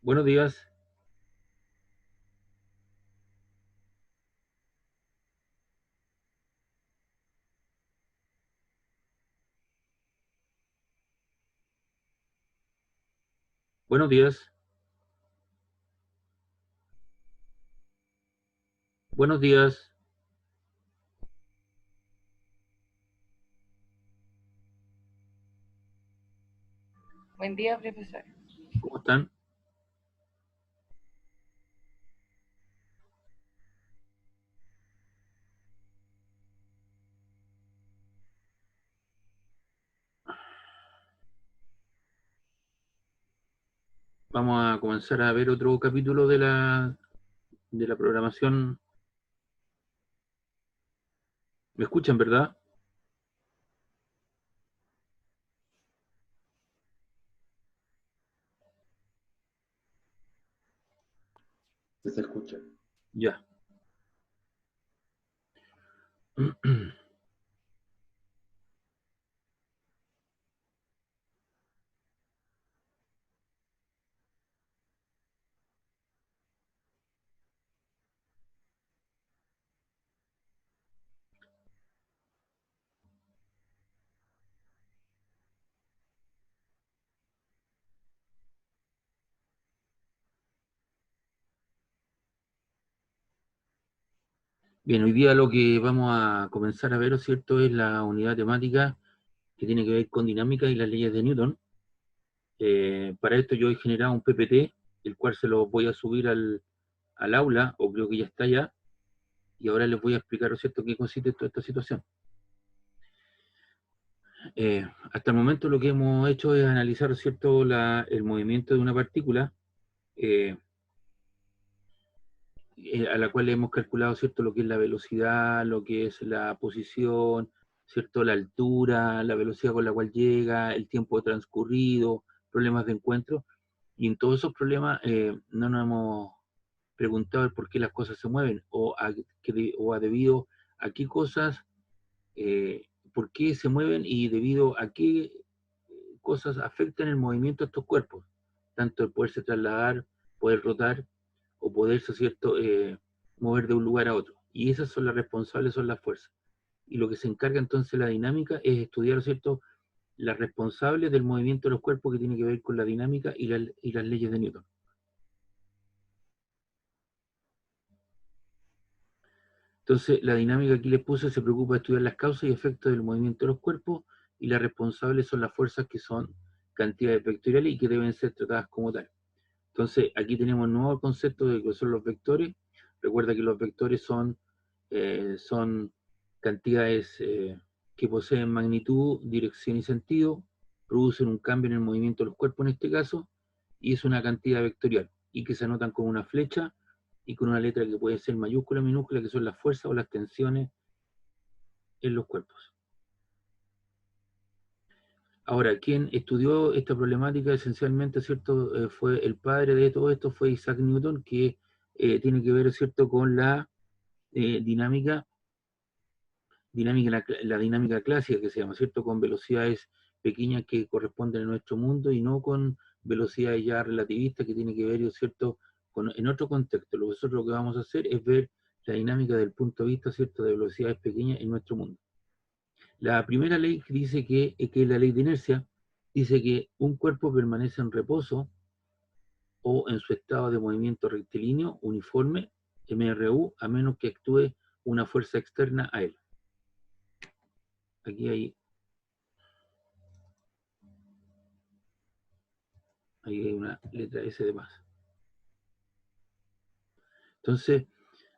Buenos días, buenos días, buenos días. Buen día, profesor. ¿Cómo están? Vamos a comenzar a ver otro capítulo de la programación. ¿Me escuchan, verdad? Se escucha. Ya. Bien, hoy día lo que vamos a comenzar a ver, ¿no es cierto?, es la unidad temática que tiene que ver con dinámica y las leyes de Newton. Para esto yo he generado un PPT, el cual se lo voy a subir al aula, o creo que ya está ya, y ahora les voy a explicar, ¿no es cierto?, qué consiste toda esta situación. Hasta el momento lo que hemos hecho es analizar, ¿cierto?, el movimiento de una partícula, eh, a la cual hemos calculado, ¿cierto?, lo que es la velocidad, lo que es la posición, ¿cierto?, la altura, la velocidad con la cual llega, el tiempo transcurrido, problemas de encuentro. Y en todos esos problemas no nos hemos preguntado el por qué las cosas se mueven o a debido a qué cosas, por qué se mueven y debido a qué cosas afectan el movimiento de estos cuerpos, tanto el poderse trasladar, poder rotar o poderse, ¿cierto?, mover de un lugar a otro. Y esas son las responsables, son las fuerzas. Y lo que se encarga entonces la dinámica es estudiar, ¿cierto?, las responsables del movimiento de los cuerpos, que tiene que ver con la dinámica y las leyes de Newton. Entonces, la dinámica que les puse se preocupa de estudiar las causas y efectos del movimiento de los cuerpos, y las responsables son las fuerzas, que son cantidades vectoriales y que deben ser tratadas como tal. Entonces, aquí tenemos un nuevo concepto de lo que son los vectores. Recuerda que los vectores son cantidades que poseen magnitud, dirección y sentido, producen un cambio en el movimiento de los cuerpos en este caso, y es una cantidad vectorial, y que se anotan con una flecha y con una letra que puede ser mayúscula o minúscula, que son las fuerzas o las tensiones en los cuerpos. Ahora, quien estudió esta problemática esencialmente, ¿cierto?, fue el padre de todo esto, fue Isaac Newton, que tiene que ver, ¿cierto?, con la dinámica, la dinámica clásica, que se llama, ¿cierto?, con velocidades pequeñas que corresponden a nuestro mundo, y no con velocidades ya relativistas, que tiene que ver, ¿cierto?, en otro contexto. Nosotros lo que vamos a hacer es ver la dinámica del punto de vista, ¿cierto?, de velocidades pequeñas en nuestro mundo. La primera ley que dice que es la ley de inercia, dice que un cuerpo permanece en reposo o en su estado de movimiento rectilíneo uniforme, MRU, a menos que actúe una fuerza externa a él. Aquí hay una letra S de más. Entonces,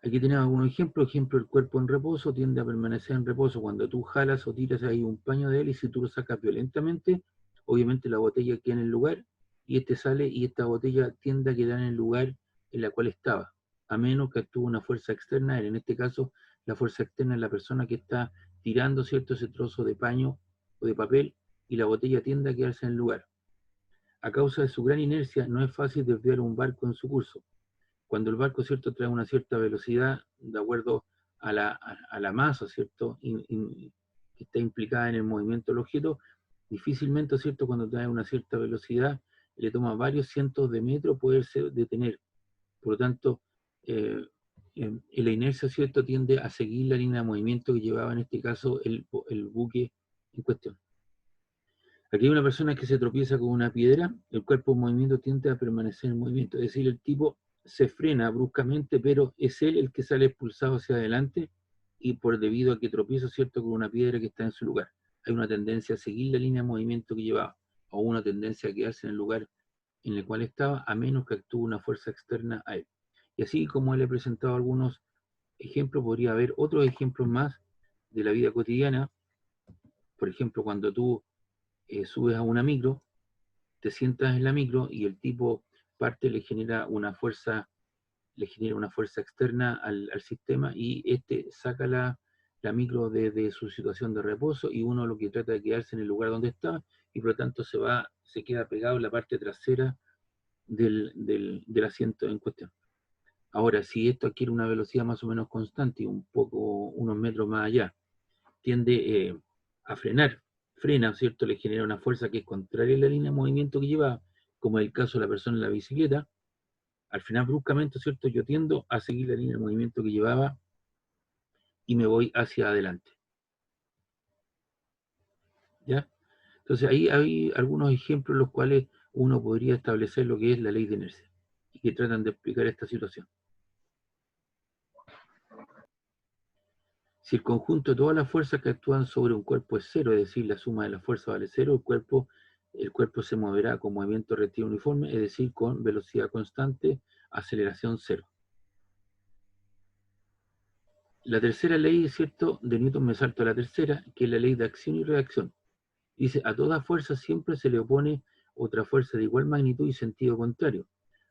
aquí tenemos algunos ejemplos. Ejemplo, el cuerpo en reposo tiende a permanecer en reposo cuando tú jalas o tiras ahí un paño de él, y si tú lo sacas violentamente, obviamente la botella queda en el lugar, y este sale, y esta botella tiende a quedar en el lugar en la cual estaba, a menos que actúe una fuerza externa a él. En este caso, la fuerza externa es la persona que está tirando, ¿cierto?, ese trozo de paño o de papel, y la botella tiende a quedarse en el lugar. A causa de su gran inercia, no es fácil desviar un barco en su curso. Cuando el barco, ¿cierto?, trae una cierta velocidad, de acuerdo a la masa, ¿cierto?, que está implicada en el movimiento del objeto, difícilmente, ¿cierto?, cuando trae una cierta velocidad, le toma varios cientos de metros poderse detener. Por lo tanto, la inercia, ¿cierto?, tiende a seguir la línea de movimiento que llevaba en este caso el buque en cuestión. Aquí hay una persona que se tropieza con una piedra, el cuerpo en movimiento tiende a permanecer en movimiento, es decir, el tipo se frena bruscamente, pero es él el que sale expulsado hacia adelante y por debido a que tropieza, ¿cierto?, con una piedra que está en su lugar. Hay una tendencia a seguir la línea de movimiento que llevaba, o una tendencia a quedarse en el lugar en el cual estaba, a menos que actúe una fuerza externa a él. Y así como él he presentado algunos ejemplos, podría haber otros ejemplos más de la vida cotidiana. Por ejemplo, cuando tú subes a una micro, te sientas en la micro y el tipo parte le genera una fuerza externa al sistema y este saca la micro de su situación de reposo y uno lo que trata de quedarse en el lugar donde está y por lo tanto se queda pegado en la parte trasera del asiento en cuestión. Ahora, si esto adquiere una velocidad más o menos constante y unos metros más allá, tiende a frena, ¿cierto? Le genera una fuerza que es contraria a la línea de movimiento que lleva, como es el caso de la persona en la bicicleta. Al frenar bruscamente, ¿cierto? Yo tiendo a seguir la línea de movimiento que llevaba y me voy hacia adelante. ¿Ya? Entonces ahí hay algunos ejemplos en los cuales uno podría establecer lo que es la ley de inercia y que tratan de explicar esta situación. Si el conjunto de todas las fuerzas que actúan sobre un cuerpo es cero, es decir, la suma de las fuerzas vale cero, el cuerpo se moverá con movimiento rectilíneo uniforme, es decir, con velocidad constante, aceleración cero. La tercera ley, ¿cierto?, de Newton, me salto a la tercera, que es la ley de acción y reacción. Dice, a toda fuerza siempre se le opone otra fuerza de igual magnitud y sentido contrario.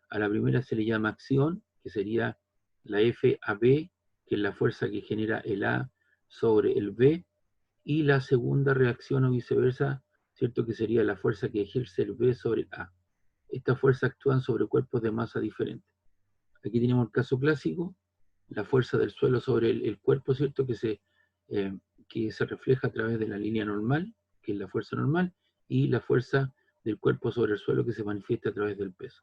A la primera se le llama acción, que sería la F a B, que es la fuerza que genera el A sobre el B, y la segunda reacción o viceversa, ¿cierto?, que sería la fuerza que ejerce el B sobre el A. Estas fuerzas actúan sobre cuerpos de masa diferente. Aquí tenemos el caso clásico, la fuerza del suelo sobre el cuerpo, ¿cierto?, que se refleja a través de la línea normal, que es la fuerza normal, y la fuerza del cuerpo sobre el suelo que se manifiesta a través del peso.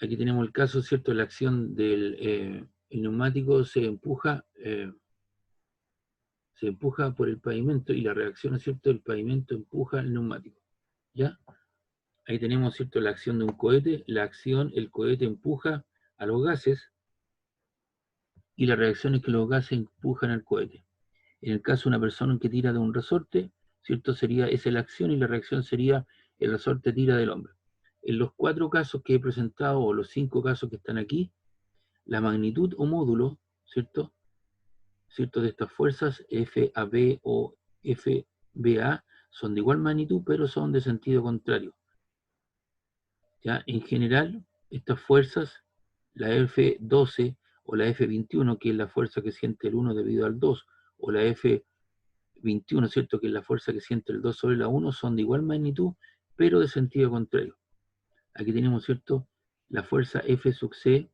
Aquí tenemos el caso, ¿cierto?, de la acción del el neumático se empuja por el pavimento y la reacción, ¿cierto?, del pavimento empuja el neumático. ¿Ya? Ahí tenemos, ¿cierto?, la acción de un cohete, el cohete empuja a los gases y la reacción es que los gases empujan al cohete. En el caso de una persona que tira de un resorte, ¿cierto?, esa es la acción y la reacción sería el resorte tira del hombre. En los 4 casos que he presentado, o los 5 casos que están aquí, la magnitud o módulo, ¿cierto?, de estas fuerzas FAB o FBA son de igual magnitud, pero son de sentido contrario. ¿Ya? En general, estas fuerzas, la F12 o la F21, que es la fuerza que siente el 1 debido al 2, o la F21, ¿cierto?, que es la fuerza que siente el 2 sobre la 1, son de igual magnitud, pero de sentido contrario. Aquí tenemos, ¿cierto?, la fuerza F sub C,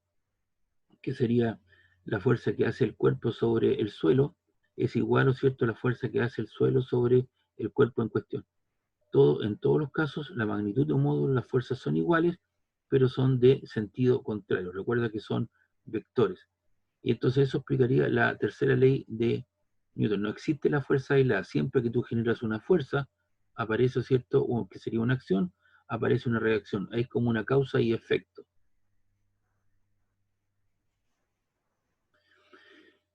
que sería la fuerza que hace el cuerpo sobre el suelo, es igual, ¿o cierto?, a la fuerza que hace el suelo sobre el cuerpo en cuestión. En todos los casos, la magnitud de un módulo, las fuerzas son iguales, pero son de sentido contrario. Recuerda que son vectores. Y entonces eso explicaría la tercera ley de Newton. No existe la fuerza aislada. Siempre que tú generas una fuerza, aparece, ¿cierto?, o que sería una acción, aparece una reacción. Es como una causa y efecto.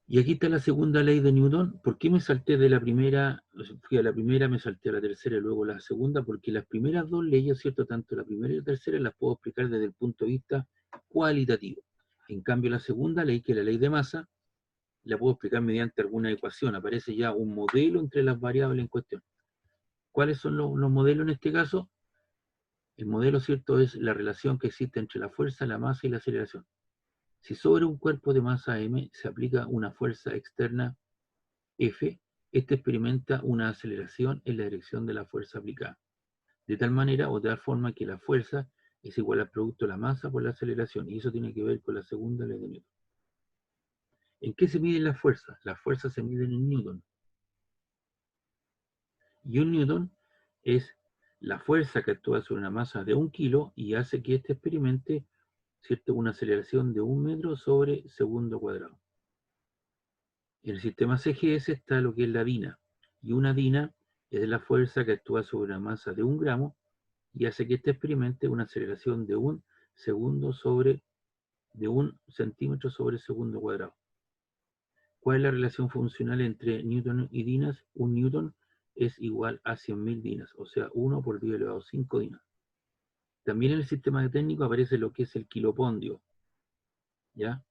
Y aquí está la segunda ley de Newton. ¿Por qué me salté de la primera? Fui a la primera, me salté a la tercera y luego a la segunda, porque las primeras 2 leyes, ¿cierto?, tanto la primera y la tercera, las puedo explicar desde el punto de vista cualitativo. En cambio, la segunda ley, que es la ley de masa, la puedo explicar mediante alguna ecuación. Aparece ya un modelo entre las variables en cuestión. ¿Cuáles son los modelos en este caso? El modelo, ¿cierto?, es la relación que existe entre la fuerza, la masa y la aceleración. Si sobre un cuerpo de masa m se aplica una fuerza externa F, este experimenta una aceleración en la dirección de la fuerza aplicada. De tal manera o de tal forma que la fuerza es igual al producto de la masa por la aceleración. Y eso tiene que ver con la segunda ley de Newton. ¿En qué se miden las fuerzas? Las fuerzas se miden en Newton. Y un Newton es la fuerza que actúa sobre una masa de 1 kilo y hace que éste experimente, ¿cierto?, una aceleración de 1 metro sobre segundo cuadrado. En el sistema CGS está lo que es la dina, y una dina es la fuerza que actúa sobre una masa de 1 gramo y hace que éste experimente una aceleración de 1 centímetro sobre segundo cuadrado. ¿Cuál es la relación funcional entre newton y dinas? Un newton es igual a 100.000 dinas, o sea, 1 por 10 elevado a 5 dinas. También en el sistema técnico aparece lo que es el kilopondio, ¿ya?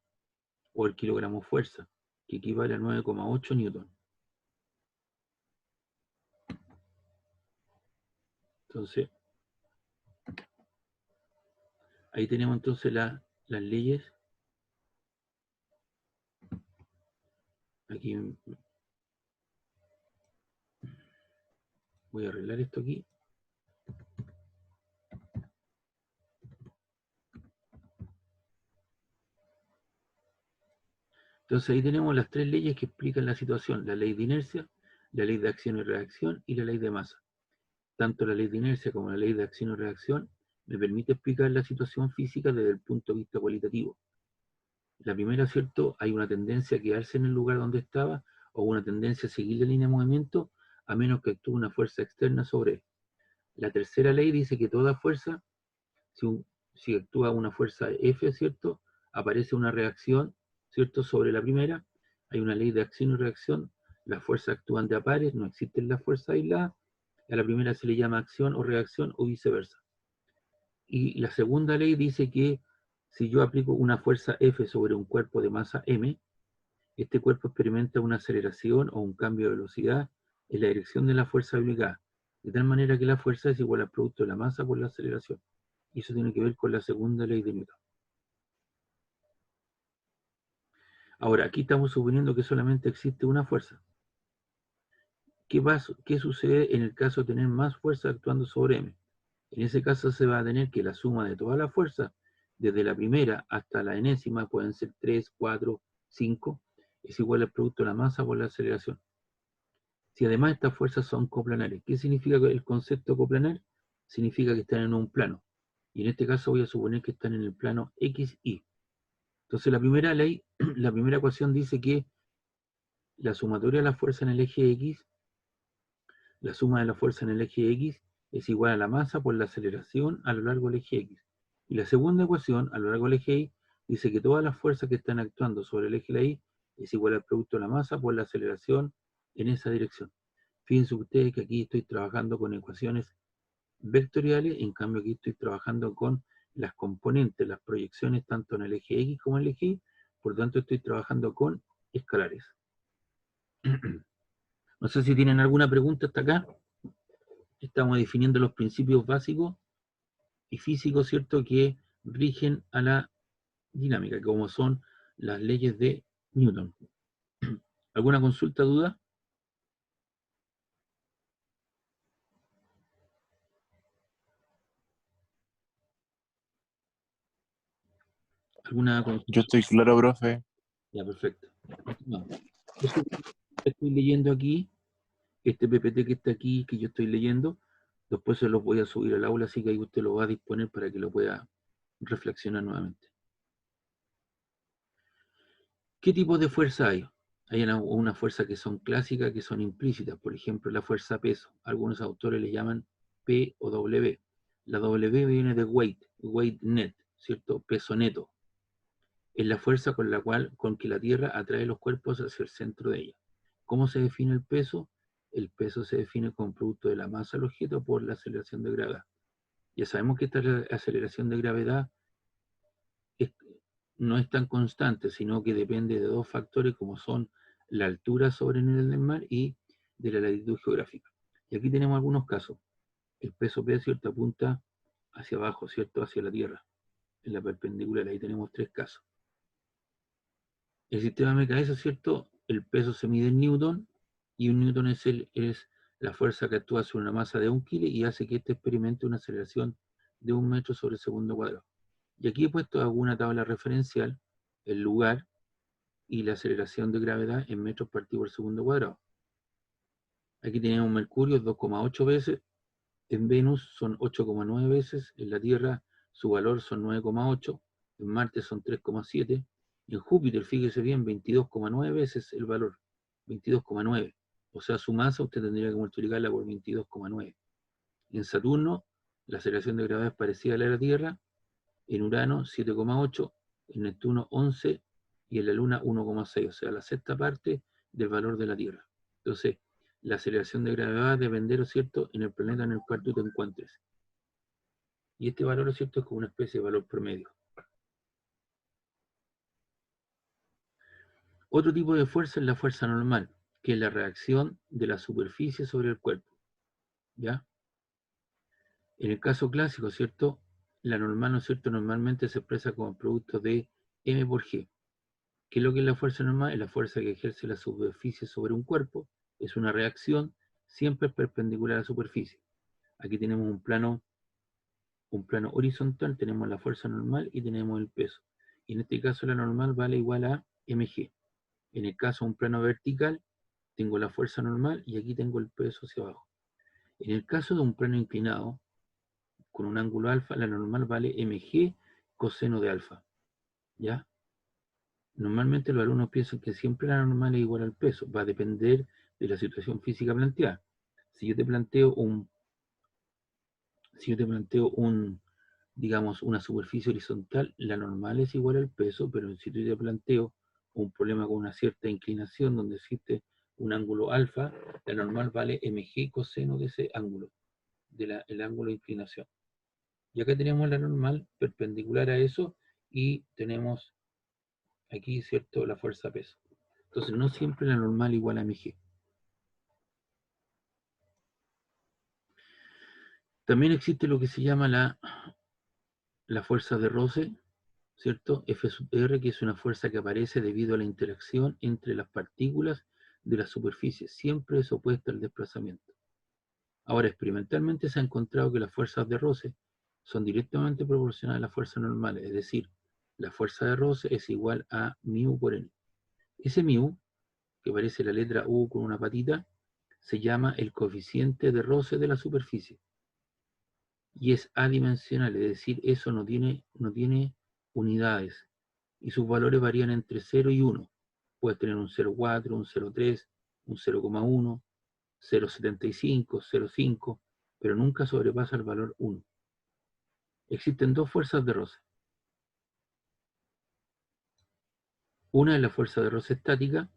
O el kilogramo fuerza, que equivale a 9,8 newton. Entonces, ahí tenemos entonces las leyes. Aquí voy a arreglar esto aquí. Entonces ahí tenemos las 3 leyes que explican la situación: la ley de inercia, la ley de acción y reacción y la ley de masa. Tanto la ley de inercia como la ley de acción y reacción me permite explicar la situación física desde el punto de vista cualitativo. La primera, ¿cierto? Hay una tendencia a quedarse en el lugar donde estaba o una tendencia a seguir la línea de movimiento a menos que actúe una fuerza externa sobre él. La tercera ley dice que toda fuerza, si actúa una fuerza F, ¿cierto?, aparece una reacción, ¿cierto?, sobre la primera. Hay una ley de acción y reacción. Las fuerzas actúan de a pares, no existen las fuerzas aisladas. A la primera se le llama acción o reacción o viceversa. Y la segunda ley dice que si yo aplico una fuerza F sobre un cuerpo de masa M, este cuerpo experimenta una aceleración o un cambio de velocidad en la dirección de la fuerza aplicada, de tal manera que la fuerza es igual al producto de la masa por la aceleración. Y eso tiene que ver con la segunda ley de Newton. Ahora, aquí estamos suponiendo que solamente existe una fuerza. ¿Qué sucede en el caso de tener más fuerza actuando sobre M? En ese caso se va a tener que la suma de todas las fuerzas, desde la primera hasta la enésima, pueden ser 3, 4, 5, es igual al producto de la masa por la aceleración. Si además estas fuerzas son coplanares, ¿qué significa el concepto coplanar? Significa que están en un plano. Y en este caso voy a suponer que están en el plano XY. Entonces la primera ley, la primera ecuación dice que la sumatoria de la fuerza en el eje X, la suma de la fuerza en el eje X es igual a la masa por la aceleración a lo largo del eje X. Y la segunda ecuación, a lo largo del eje Y, dice que todas las fuerzas que están actuando sobre el eje de la Y es igual al producto de la masa por la aceleración en esa dirección. Fíjense ustedes que aquí estoy trabajando con ecuaciones vectoriales, en cambio aquí estoy trabajando con las componentes, las proyecciones tanto en el eje X como en el eje Y, por lo tanto estoy trabajando con escalares. No sé si tienen alguna pregunta hasta acá. Estamos definiendo los principios básicos y físicos, ¿cierto?, que rigen a la dinámica, como son las leyes de Newton. ¿Alguna consulta, duda? ¿Alguna consulta? Yo estoy claro, profe. Ya, perfecto. No. Eso que estoy leyendo aquí, este PPT que está aquí, que yo estoy leyendo, después se los voy a subir al aula, así que ahí usted lo va a disponer para que lo pueda reflexionar nuevamente. ¿Qué tipo de fuerza hay? Hay una fuerza que son clásicas, que son implícitas. Por ejemplo, la fuerza peso. Algunos autores le llaman P o W. La W viene de weight net, ¿cierto? Peso neto. Es la fuerza con que la Tierra atrae los cuerpos hacia el centro de ella. ¿Cómo se define el peso? El peso se define como producto de la masa del objeto por la aceleración de gravedad. Ya sabemos que esta aceleración de gravedad no es tan constante, sino que depende de dos factores como son la altura sobre el nivel del mar y de la latitud geográfica. Y aquí tenemos algunos casos. El peso P, ¿cierto?, apunta hacia abajo, ¿cierto?, hacia la Tierra, en la perpendicular. Ahí tenemos 3 casos. El sistema MKS, ¿cierto?, el peso se mide en newton, y un newton es la fuerza que actúa sobre una masa de 1 kilo y hace que éste experimente una aceleración de 1 metro sobre segundo cuadrado. Y aquí he puesto alguna tabla referencial, el lugar y la aceleración de gravedad en metros partido por segundo cuadrado. Aquí tenemos Mercurio 2,8 veces, En Venus son 8,9 veces, en la Tierra su valor son 9,8, en Marte son 3,7, en Júpiter, fíjese bien, 22,9 veces el valor, 22,9. O sea, su masa usted tendría que multiplicarla por 22,9. En Saturno, la aceleración de gravedad es parecida a la de la Tierra, en Urano 7,8, en Neptuno 11 y en la Luna 1,6, o sea, la sexta parte del valor de la Tierra. Entonces, la aceleración de gravedad va a depender, ¿cierto?, en el planeta en el cual tú te encuentres. Y este valor, ¿cierto?, es como una especie de valor promedio. Otro tipo de fuerza es la fuerza normal, que es la reacción de la superficie sobre el cuerpo. ¿Ya? En el caso clásico, ¿cierto?, la normal, ¿no es cierto?, normalmente se expresa como producto de m por g. ¿Qué es lo que es la fuerza normal? Es la fuerza que ejerce la superficie sobre un cuerpo. Es una reacción siempre perpendicular a la superficie. Aquí tenemos un plano horizontal, tenemos la fuerza normal y tenemos el peso. Y en este caso la normal vale igual a mg. En el caso de un plano vertical, tengo la fuerza normal y aquí tengo el peso hacia abajo. En el caso de un plano inclinado, con un ángulo alfa, la normal vale mg coseno de alfa. ¿Ya? Normalmente los alumnos piensan que siempre la normal es igual al peso. Va a depender de la situación física planteada. Si yo te planteo digamos, una superficie horizontal, la normal es igual al peso, pero si yo te planteo un problema con una cierta inclinación donde existe un ángulo alfa, la normal vale mg coseno de ese ángulo, el ángulo de inclinación. Y acá tenemos la normal perpendicular a eso y tenemos aquí, ¿cierto?, la fuerza peso. Entonces no siempre la normal igual a mg. También existe lo que se llama la fuerza de roce, ¿cierto? F sub R, que es una fuerza que aparece debido a la interacción entre las partículas de la superficie. Siempre es opuesta al desplazamiento. Ahora, experimentalmente se ha encontrado que las fuerzas de roce son directamente proporcionales a las fuerzas normales, es decir, la fuerza de roce es igual a μ por n. Ese μ, que parece la letra U con una patita, se llama el coeficiente de roce de la superficie. Y es adimensional, es decir, eso no tiene unidades. Y sus valores varían entre 0 y 1. Puedes tener un 0,4, un 0,3, un 0,1, 0,75, 0,5, pero nunca sobrepasa el valor 1. Existen dos fuerzas de roce. Una es la fuerza de roce estática,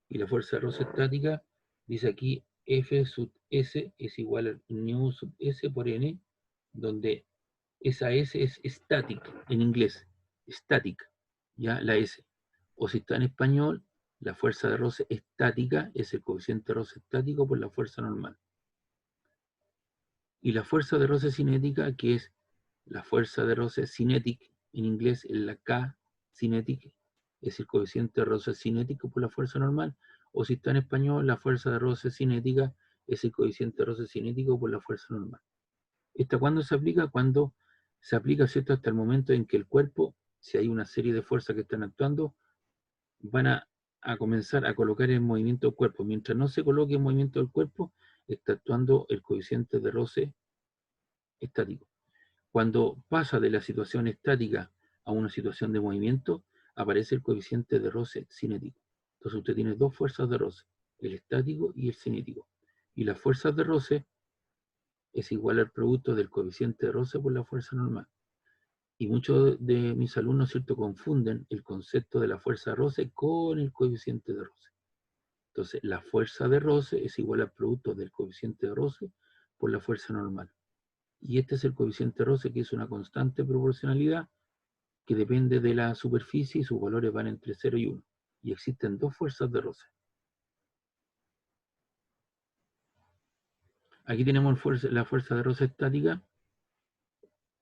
y la fuerza de roce estática dice aquí F sub S es igual a nu sub S por N, donde esa S es static en inglés, static, ya la S. O si está en español, la fuerza de roce estática es el coeficiente de roce estático por la fuerza normal. Y la fuerza de roce cinética, que es la fuerza de roce cinetic, en inglés es la K cinetic, es el coeficiente de roce cinético por la fuerza normal. O si está en español, la fuerza de roce cinética es el coeficiente de roce cinético por la fuerza normal. ¿Esta cuándo se aplica? Cuando se aplica, ¿cierto?, hasta el momento en que el cuerpo, si hay una serie de fuerzas que están actuando, van a comenzar a colocar en movimiento el cuerpo. Mientras no se coloque en movimiento el cuerpo, está actuando el coeficiente de roce estático. Cuando pasa de la situación estática a una situación de movimiento, aparece el coeficiente de roce cinético. Entonces usted tiene dos fuerzas de roce, el estático y el cinético. Y las fuerzas de roce es igual al producto del coeficiente de roce por la fuerza normal. Y muchos de mis alumnos, ¿cierto?, confunden el concepto de la fuerza de roce con el coeficiente de roce. Entonces, la fuerza de roce es igual al producto del coeficiente de roce por la fuerza normal. Y este es el coeficiente de roce, que es una constante proporcionalidad que depende de la superficie y sus valores van entre 0 y 1. Y existen dos fuerzas de roce. Aquí tenemos la fuerza de roce estática.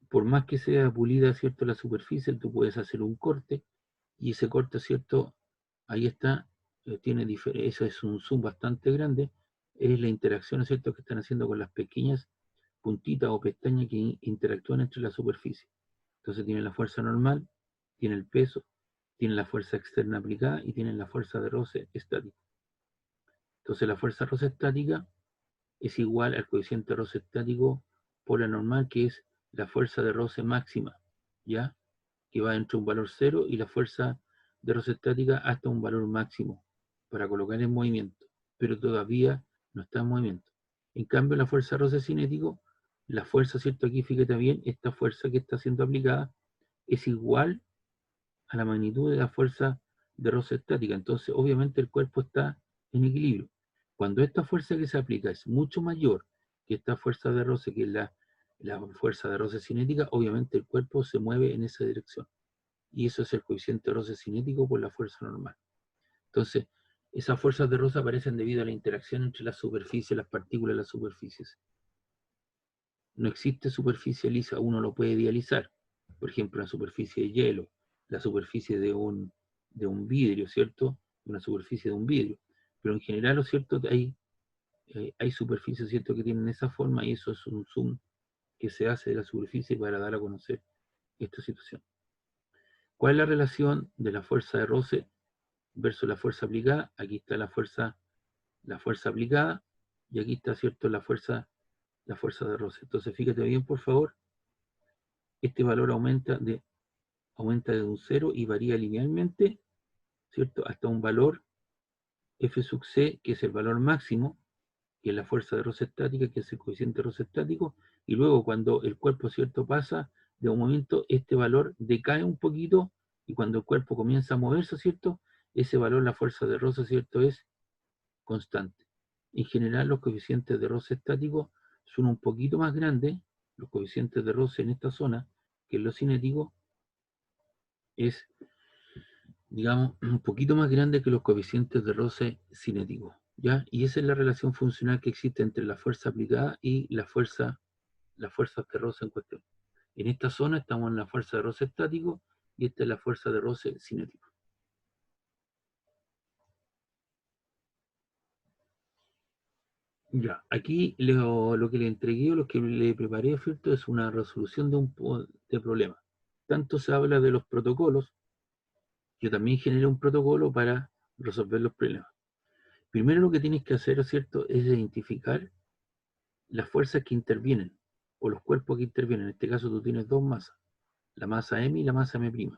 Por más que sea pulida, ¿cierto?, la superficie, tú puedes hacer un corte y ese corte, ¿cierto?, ahí está, eso es un zoom bastante grande, es la interacción, ¿cierto?, que están haciendo con las pequeñas puntitas o pestañas que interactúan entre la superficie. Entonces tiene la fuerza normal, tiene el peso, tiene la fuerza externa aplicada y tiene la fuerza de roce estática. Entonces la fuerza de roce estática es igual al coeficiente de roce estático por la normal, que es la fuerza de roce máxima, ¿ya? Que va entre un valor 0 y la fuerza de roce estática hasta un valor máximo para colocar en movimiento, pero todavía no está en movimiento. En cambio, la fuerza de roce cinético, la fuerza, ¿cierto? Aquí fíjate bien, esta fuerza que está siendo aplicada es igual a la magnitud de la fuerza de roce estática. Entonces, obviamente, el cuerpo está en equilibrio. Cuando esta fuerza que se aplica es mucho mayor que esta fuerza de roce, que es la fuerza de roce cinética, obviamente el cuerpo se mueve en esa dirección. Y eso es el coeficiente de roce cinético por la fuerza normal. Entonces, esas fuerzas de roce aparecen debido a la interacción entre las superficies, las partículas de las superficies. No existe superficie lisa, uno lo puede idealizar. Por ejemplo, la superficie de hielo, la superficie de un vidrio, ¿cierto? Una superficie de un vidrio. Pero en general, ¿lo cierto? Hay superficies, ¿cierto?, que tienen esa forma, y eso es un zoom que se hace de la superficie para dar a conocer esta situación. ¿Cuál es la relación de la fuerza de roce versus la fuerza aplicada? Aquí está la fuerza aplicada, y aquí está, ¿cierto?, la fuerza de roce. Entonces, fíjate bien, por favor, este valor aumenta de un 0 y varía linealmente, ¿cierto?, hasta un valor F sub C, que es el valor máximo, que es la fuerza de roce estática, que es el coeficiente de roce estático, y luego cuando el cuerpo, ¿cierto?, pasa de un momento, este valor decae un poquito, y cuando el cuerpo comienza a moverse, ¿cierto?, ese valor, la fuerza de roce, ¿cierto?, es constante. En general, los coeficientes de roce estático son un poquito más grandes, los coeficientes de roce en esta zona, que en lo cinético es, digamos, un poquito más grande que los coeficientes de roce cinético, ¿ya? Y esa es la relación funcional que existe entre la fuerza aplicada y las fuerzas de roce en cuestión. En esta zona estamos en la fuerza de roce estático y esta es la fuerza de roce cinético. Ya, aquí lo que le entregué o lo que le preparé, ¿cierto?, es una resolución de problema. Tanto se habla de los protocolos, yo también generé un protocolo para resolver los problemas. Primero lo que tienes que hacer, ¿cierto?, es identificar las fuerzas que intervienen, o los cuerpos que intervienen. En este caso tú tienes dos masas, la masa M y la masa M'.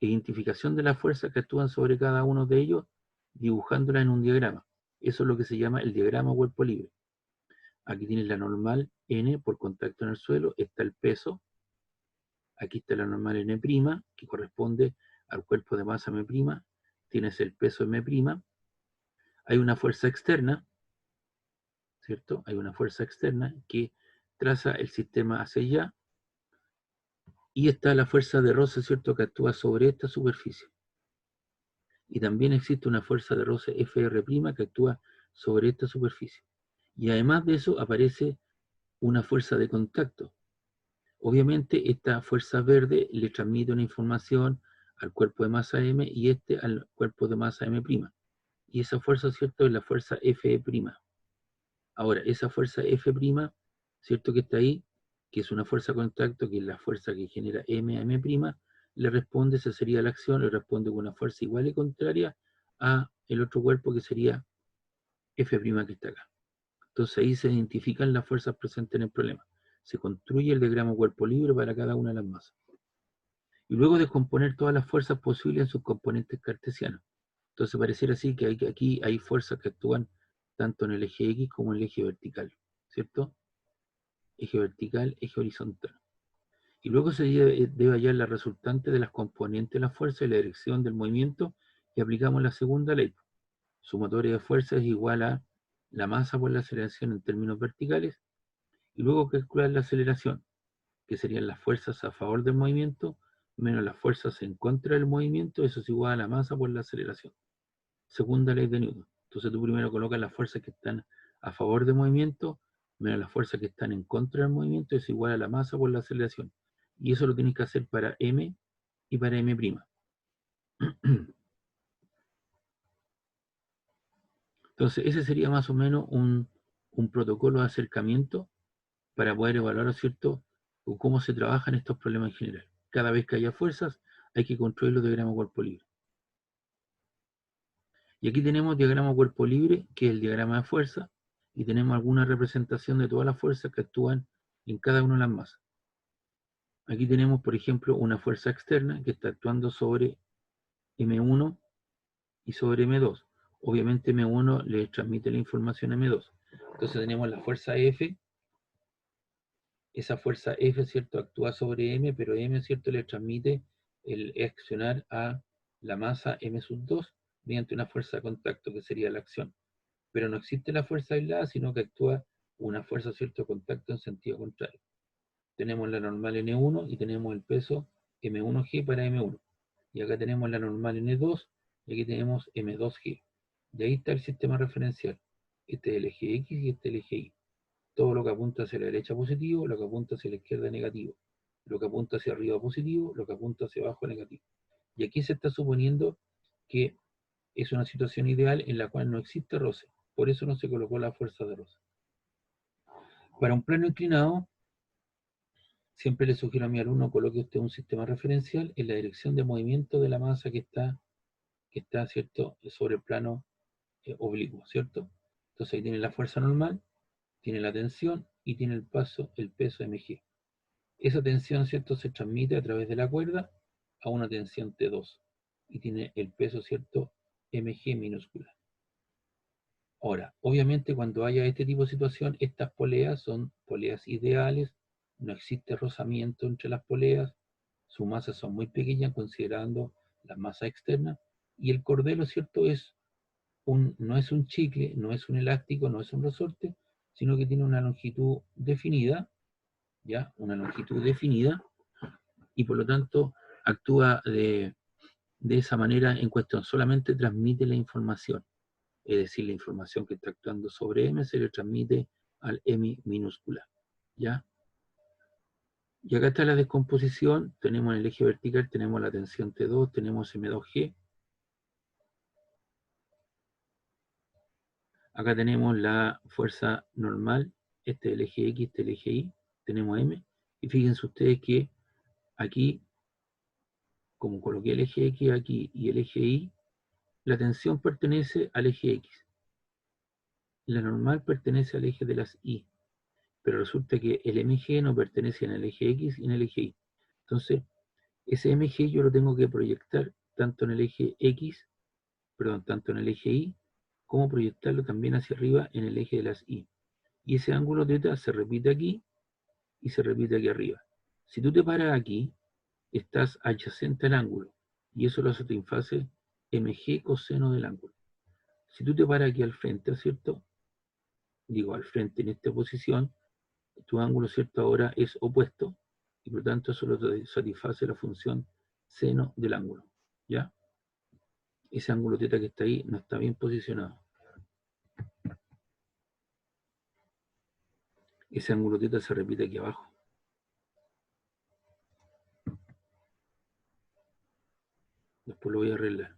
Identificación de las fuerzas que actúan sobre cada uno de ellos, dibujándola en un diagrama. Eso es lo que se llama el diagrama cuerpo libre. Aquí tienes la normal N por contacto en el suelo, está el peso, aquí está la normal N', que corresponde al cuerpo de masa M', tienes el peso M', hay una fuerza externa, ¿cierto? Hay una fuerza externa que traza el sistema hacia allá, y está la fuerza de roce, ¿cierto?, que actúa sobre esta superficie. Y también existe una fuerza de roce Fr', que actúa sobre esta superficie. Y además de eso aparece una fuerza de contacto. Obviamente esta fuerza verde le transmite una información al cuerpo de masa M y este al cuerpo de masa M'. Y esa fuerza, ¿cierto?, es la fuerza Fe'. Ahora, esa fuerza F', ¿cierto?, que está ahí, que es una fuerza de contacto, que es la fuerza que genera M a M', le responde, esa sería la acción, le responde con una fuerza igual y contraria a el otro cuerpo, que sería F', que está acá. Entonces ahí se identifican las fuerzas presentes en el problema. Se construye el diagrama cuerpo libre para cada una de las masas. Y luego descomponer todas las fuerzas posibles en sus componentes cartesianos. Entonces pareciera así que aquí hay fuerzas que actúan tanto en el eje X como en el eje vertical, ¿cierto? Eje vertical, eje horizontal. Y luego se debe hallar la resultante de las componentes de la fuerza y la dirección del movimiento, y aplicamos la segunda ley. Sumatoria de fuerza es igual a la masa por la aceleración en términos verticales, y luego calcular la aceleración, que serían las fuerzas a favor del movimiento menos las fuerzas en contra del movimiento, eso es igual a la masa por la aceleración. Segunda ley de Newton. Entonces tú primero colocas las fuerzas que están a favor del movimiento menos las fuerzas que están en contra del movimiento, es igual a la masa por la aceleración. Y eso lo tienes que hacer para M y para M'. Entonces ese sería más o menos un protocolo de acercamiento para poder evaluar, ¿cierto?, cómo se trabajan estos problemas en general. Cada vez que haya fuerzas, hay que construir los diagramas cuerpo libre. Y aquí tenemos diagrama cuerpo libre, que es el diagrama de fuerza. y tenemos alguna representación de todas las fuerzas que actúan en cada una de las masas. Aquí tenemos, por ejemplo, una fuerza externa que está actuando sobre M1 y sobre M2. Obviamente M1 le transmite la información a M2. Entonces tenemos la fuerza F. Esa fuerza F, ¿cierto?, actúa sobre M, pero M, ¿cierto?, le transmite el accionar a la masa M2 mediante una fuerza de contacto, que sería la acción. Pero no existe la fuerza aislada, sino que actúa una fuerza, ¿cierto?, de contacto en sentido contrario. Tenemos la normal N1 y tenemos el peso M1G para M1. Y acá tenemos la normal N2 y aquí tenemos M2G. De ahí está el sistema referencial. Este es el eje X y este es el eje Y. Todo lo que apunta hacia la derecha positivo, lo que apunta hacia la izquierda negativo. Lo que apunta hacia arriba positivo, lo que apunta hacia abajo negativo. Y aquí se está suponiendo que es una situación ideal en la cual no existe roce. Por eso no se colocó la fuerza de roce. Para un plano inclinado, siempre le sugiero a mi alumno coloque usted un sistema referencial en la dirección de movimiento de la masa que está, ¿cierto?, sobre el plano oblicuo, ¿cierto? Entonces ahí tiene la fuerza normal, tiene la tensión y tiene el peso mg. Esa tensión, ¿cierto?, se transmite a través de la cuerda a una tensión T2 y tiene el peso, ¿cierto?, mg minúscula. Ahora, obviamente cuando haya este tipo de situación, estas poleas son poleas ideales, no existe rozamiento entre las poleas, sus masas son muy pequeñas considerando las masas externas, y el cordelo, ¿cierto?, no es un chicle, no es un elástico, no es un resorte, sino que tiene una longitud definida, ¿ya? Una longitud definida, y por lo tanto actúa de esa manera en cuestión, solamente transmite la información. Es decir, la información que está actuando sobre M se le transmite al M minúscula, ¿ya? Y acá está la descomposición, tenemos en el eje vertical, tenemos la tensión T2, tenemos M2G. Acá tenemos la fuerza normal, este es el eje X, este es el eje Y, tenemos M. Y fíjense ustedes que aquí, como coloqué el eje X aquí y el eje Y, la tensión pertenece al eje X. La normal pertenece al eje de las Y. Pero resulta que el MG no pertenece en el eje X y en el eje Y. Entonces, ese MG yo lo tengo que proyectar tanto en el eje X, perdón, tanto en el eje Y, como proyectarlo también hacia arriba en el eje de las Y. Y ese ángulo θ se repite aquí y se repite aquí arriba. Si tú te paras aquí, estás adyacente al ángulo, y eso lo hace tu infase MG coseno del ángulo. Si tú te paras aquí al frente, ¿cierto? Digo, al frente en esta posición, tu ángulo, ¿cierto?, ahora es opuesto, y por lo tanto eso lo satisface la función seno del ángulo, ¿ya? Ese ángulo θ que está ahí no está bien posicionado. Ese ángulo θ se repite aquí abajo. Después lo voy a arreglar.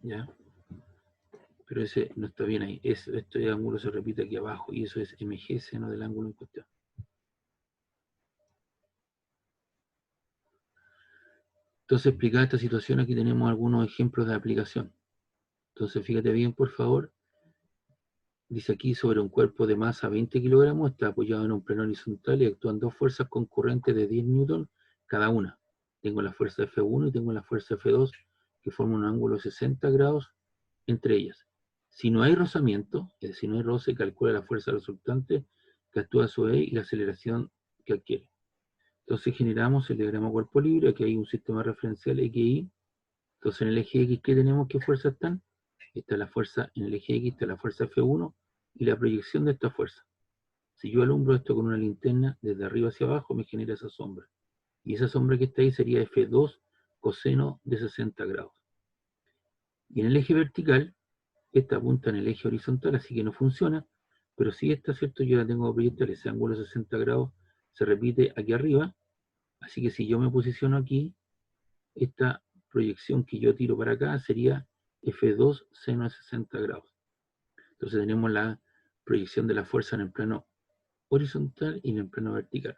¿Ya? Pero ese no está bien ahí. Este ángulo se repite aquí abajo y eso es MG seno del ángulo en cuestión. Entonces, explicada esta situación, aquí tenemos algunos ejemplos de aplicación. Entonces, fíjate bien, por favor. Dice aquí, sobre un cuerpo de masa 20 kilogramos, está apoyado en un plano horizontal y actúan dos fuerzas concurrentes de 10 newton cada una. Tengo la fuerza F1 y tengo la fuerza F2, que forman un ángulo de 60 grados entre ellas. Si no hay rozamiento, es decir, no hay roce, calcula la fuerza resultante que actúa sobre él y la aceleración que adquiere. Entonces generamos el diagrama cuerpo libre, aquí hay un sistema referencial XY. Entonces en el eje X, ¿qué tenemos? ¿Qué fuerzas están? Está la fuerza en el eje X, está la fuerza F1 y la proyección de esta fuerza. Si yo alumbro esto con una linterna, desde arriba hacia abajo me genera esa sombra. Y esa sombra que está ahí sería F2 coseno de 60 grados. Y en el eje vertical, esta apunta en el eje horizontal, así que no funciona, pero si esta, ¿cierto?, yo la tengo que proyectar, ese ángulo de 60 grados se repite aquí arriba, así que si yo me posiciono aquí, esta proyección que yo tiro para acá sería F2 seno de 60 grados. Entonces tenemos la proyección de la fuerza en el plano horizontal y en el plano vertical.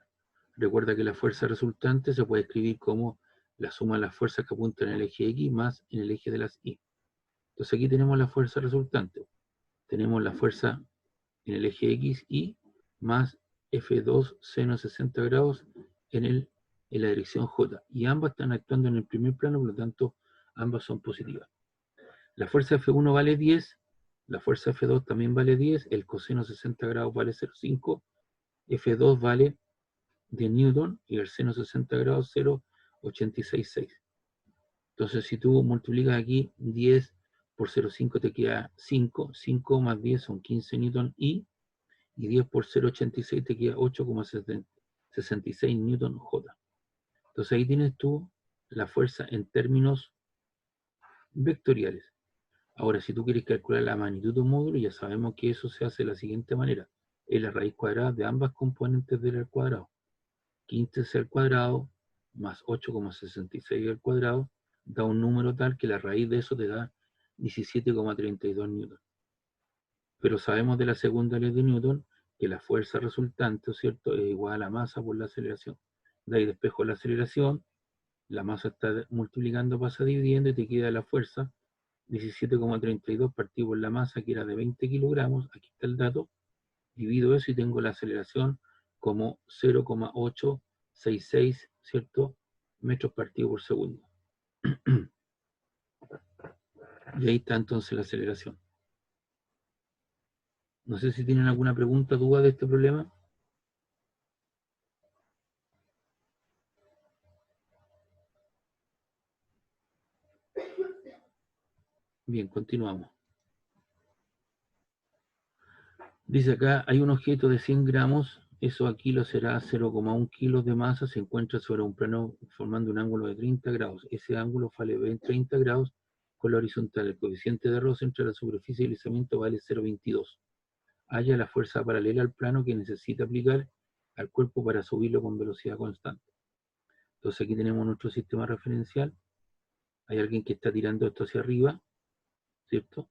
Recuerda que la fuerza resultante se puede escribir como la suma de las fuerzas que apuntan en el eje X más en el eje de las Y. Entonces aquí tenemos la fuerza resultante. Tenemos la fuerza en el eje X y más F2 seno 60 grados en la dirección J. Y ambas están actuando en el primer plano, por lo tanto, ambas son positivas. La fuerza F1 vale 10, la fuerza F2 también vale 10, el coseno 60 grados vale 0,5, F2 vale 10 newton y el seno 60 grados 0,866. Entonces, si tú multiplicas aquí 10 por 0,5 te queda 5, 5 más 10 son 15 newton y 10 por 0,86 te queda 8,66 newton J. Entonces ahí tienes tú la fuerza en términos vectoriales. Ahora, si tú quieres calcular la magnitud de un módulo, ya sabemos que eso se hace de la siguiente manera. Es la raíz cuadrada de ambas componentes del al cuadrado. 15 al cuadrado más 8,66 al cuadrado da un número tal que la raíz de eso te da 17,32 newton. Pero sabemos de la segunda ley de Newton que la fuerza resultante, ¿cierto?, es igual a la masa por la aceleración. De ahí despejo la aceleración, la masa está multiplicando, pasa dividiendo y te queda la fuerza 17,32 partido por la masa que era de 20 kilogramos, aquí está el dato, divido eso y tengo la aceleración como 0,866, ¿cierto?, metros partido por segundo. Y ahí está entonces la aceleración. No sé si tienen alguna pregunta, duda de este problema. Bien, continuamos. Dice acá, hay un objeto de 100 gramos, eso aquí lo será 0,1 kilos de masa, se encuentra sobre un plano formando un ángulo de 30 grados. Ese ángulo vale 30 grados con la horizontal. El coeficiente de roce entre la superficie y el deslizamiento vale 0,22. Halla la fuerza paralela al plano que necesita aplicar al cuerpo para subirlo con velocidad constante. Entonces aquí tenemos nuestro sistema referencial. Hay alguien que está tirando esto hacia arriba, ¿cierto?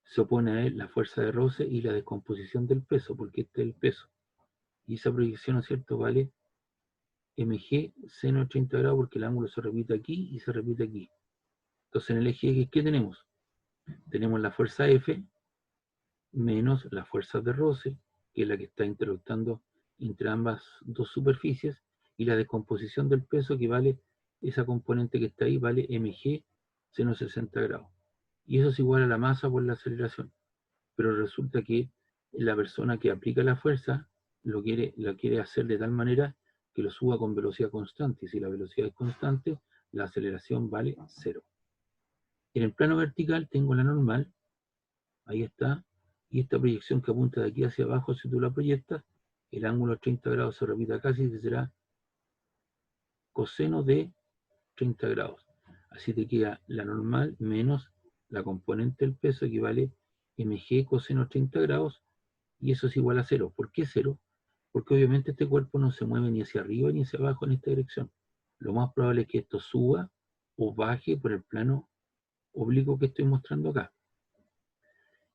Se opone a él la fuerza de roce y la descomposición del peso, porque este es el peso. Y esa proyección, ¿no es cierto?, vale mg seno 30 grados porque el ángulo se repite aquí y se repite aquí. Entonces en el eje X, ¿qué tenemos? Tenemos la fuerza F menos la fuerza de roce, que es la que está interactuando entre ambas dos superficies, y la descomposición del peso, que vale, esa componente que está ahí, vale mg seno 60 grados. Y eso es igual a la masa por la aceleración. Pero resulta que la persona que aplica la fuerza lo quiere hacer de tal manera que lo suba con velocidad constante. Y si la velocidad es constante, la aceleración vale 0. En el plano vertical tengo la normal, ahí está, y esta proyección que apunta de aquí hacia abajo, si tú la proyectas, el ángulo 30 grados se repite acá, así que será coseno de 30 grados. Así te queda la normal menos la componente del peso, que vale mg coseno 30 grados, y eso es igual a 0. ¿Por qué 0? Porque obviamente este cuerpo no se mueve ni hacia arriba ni hacia abajo en esta dirección. Lo más probable es que esto suba o baje por el plano oblicuo que estoy mostrando acá.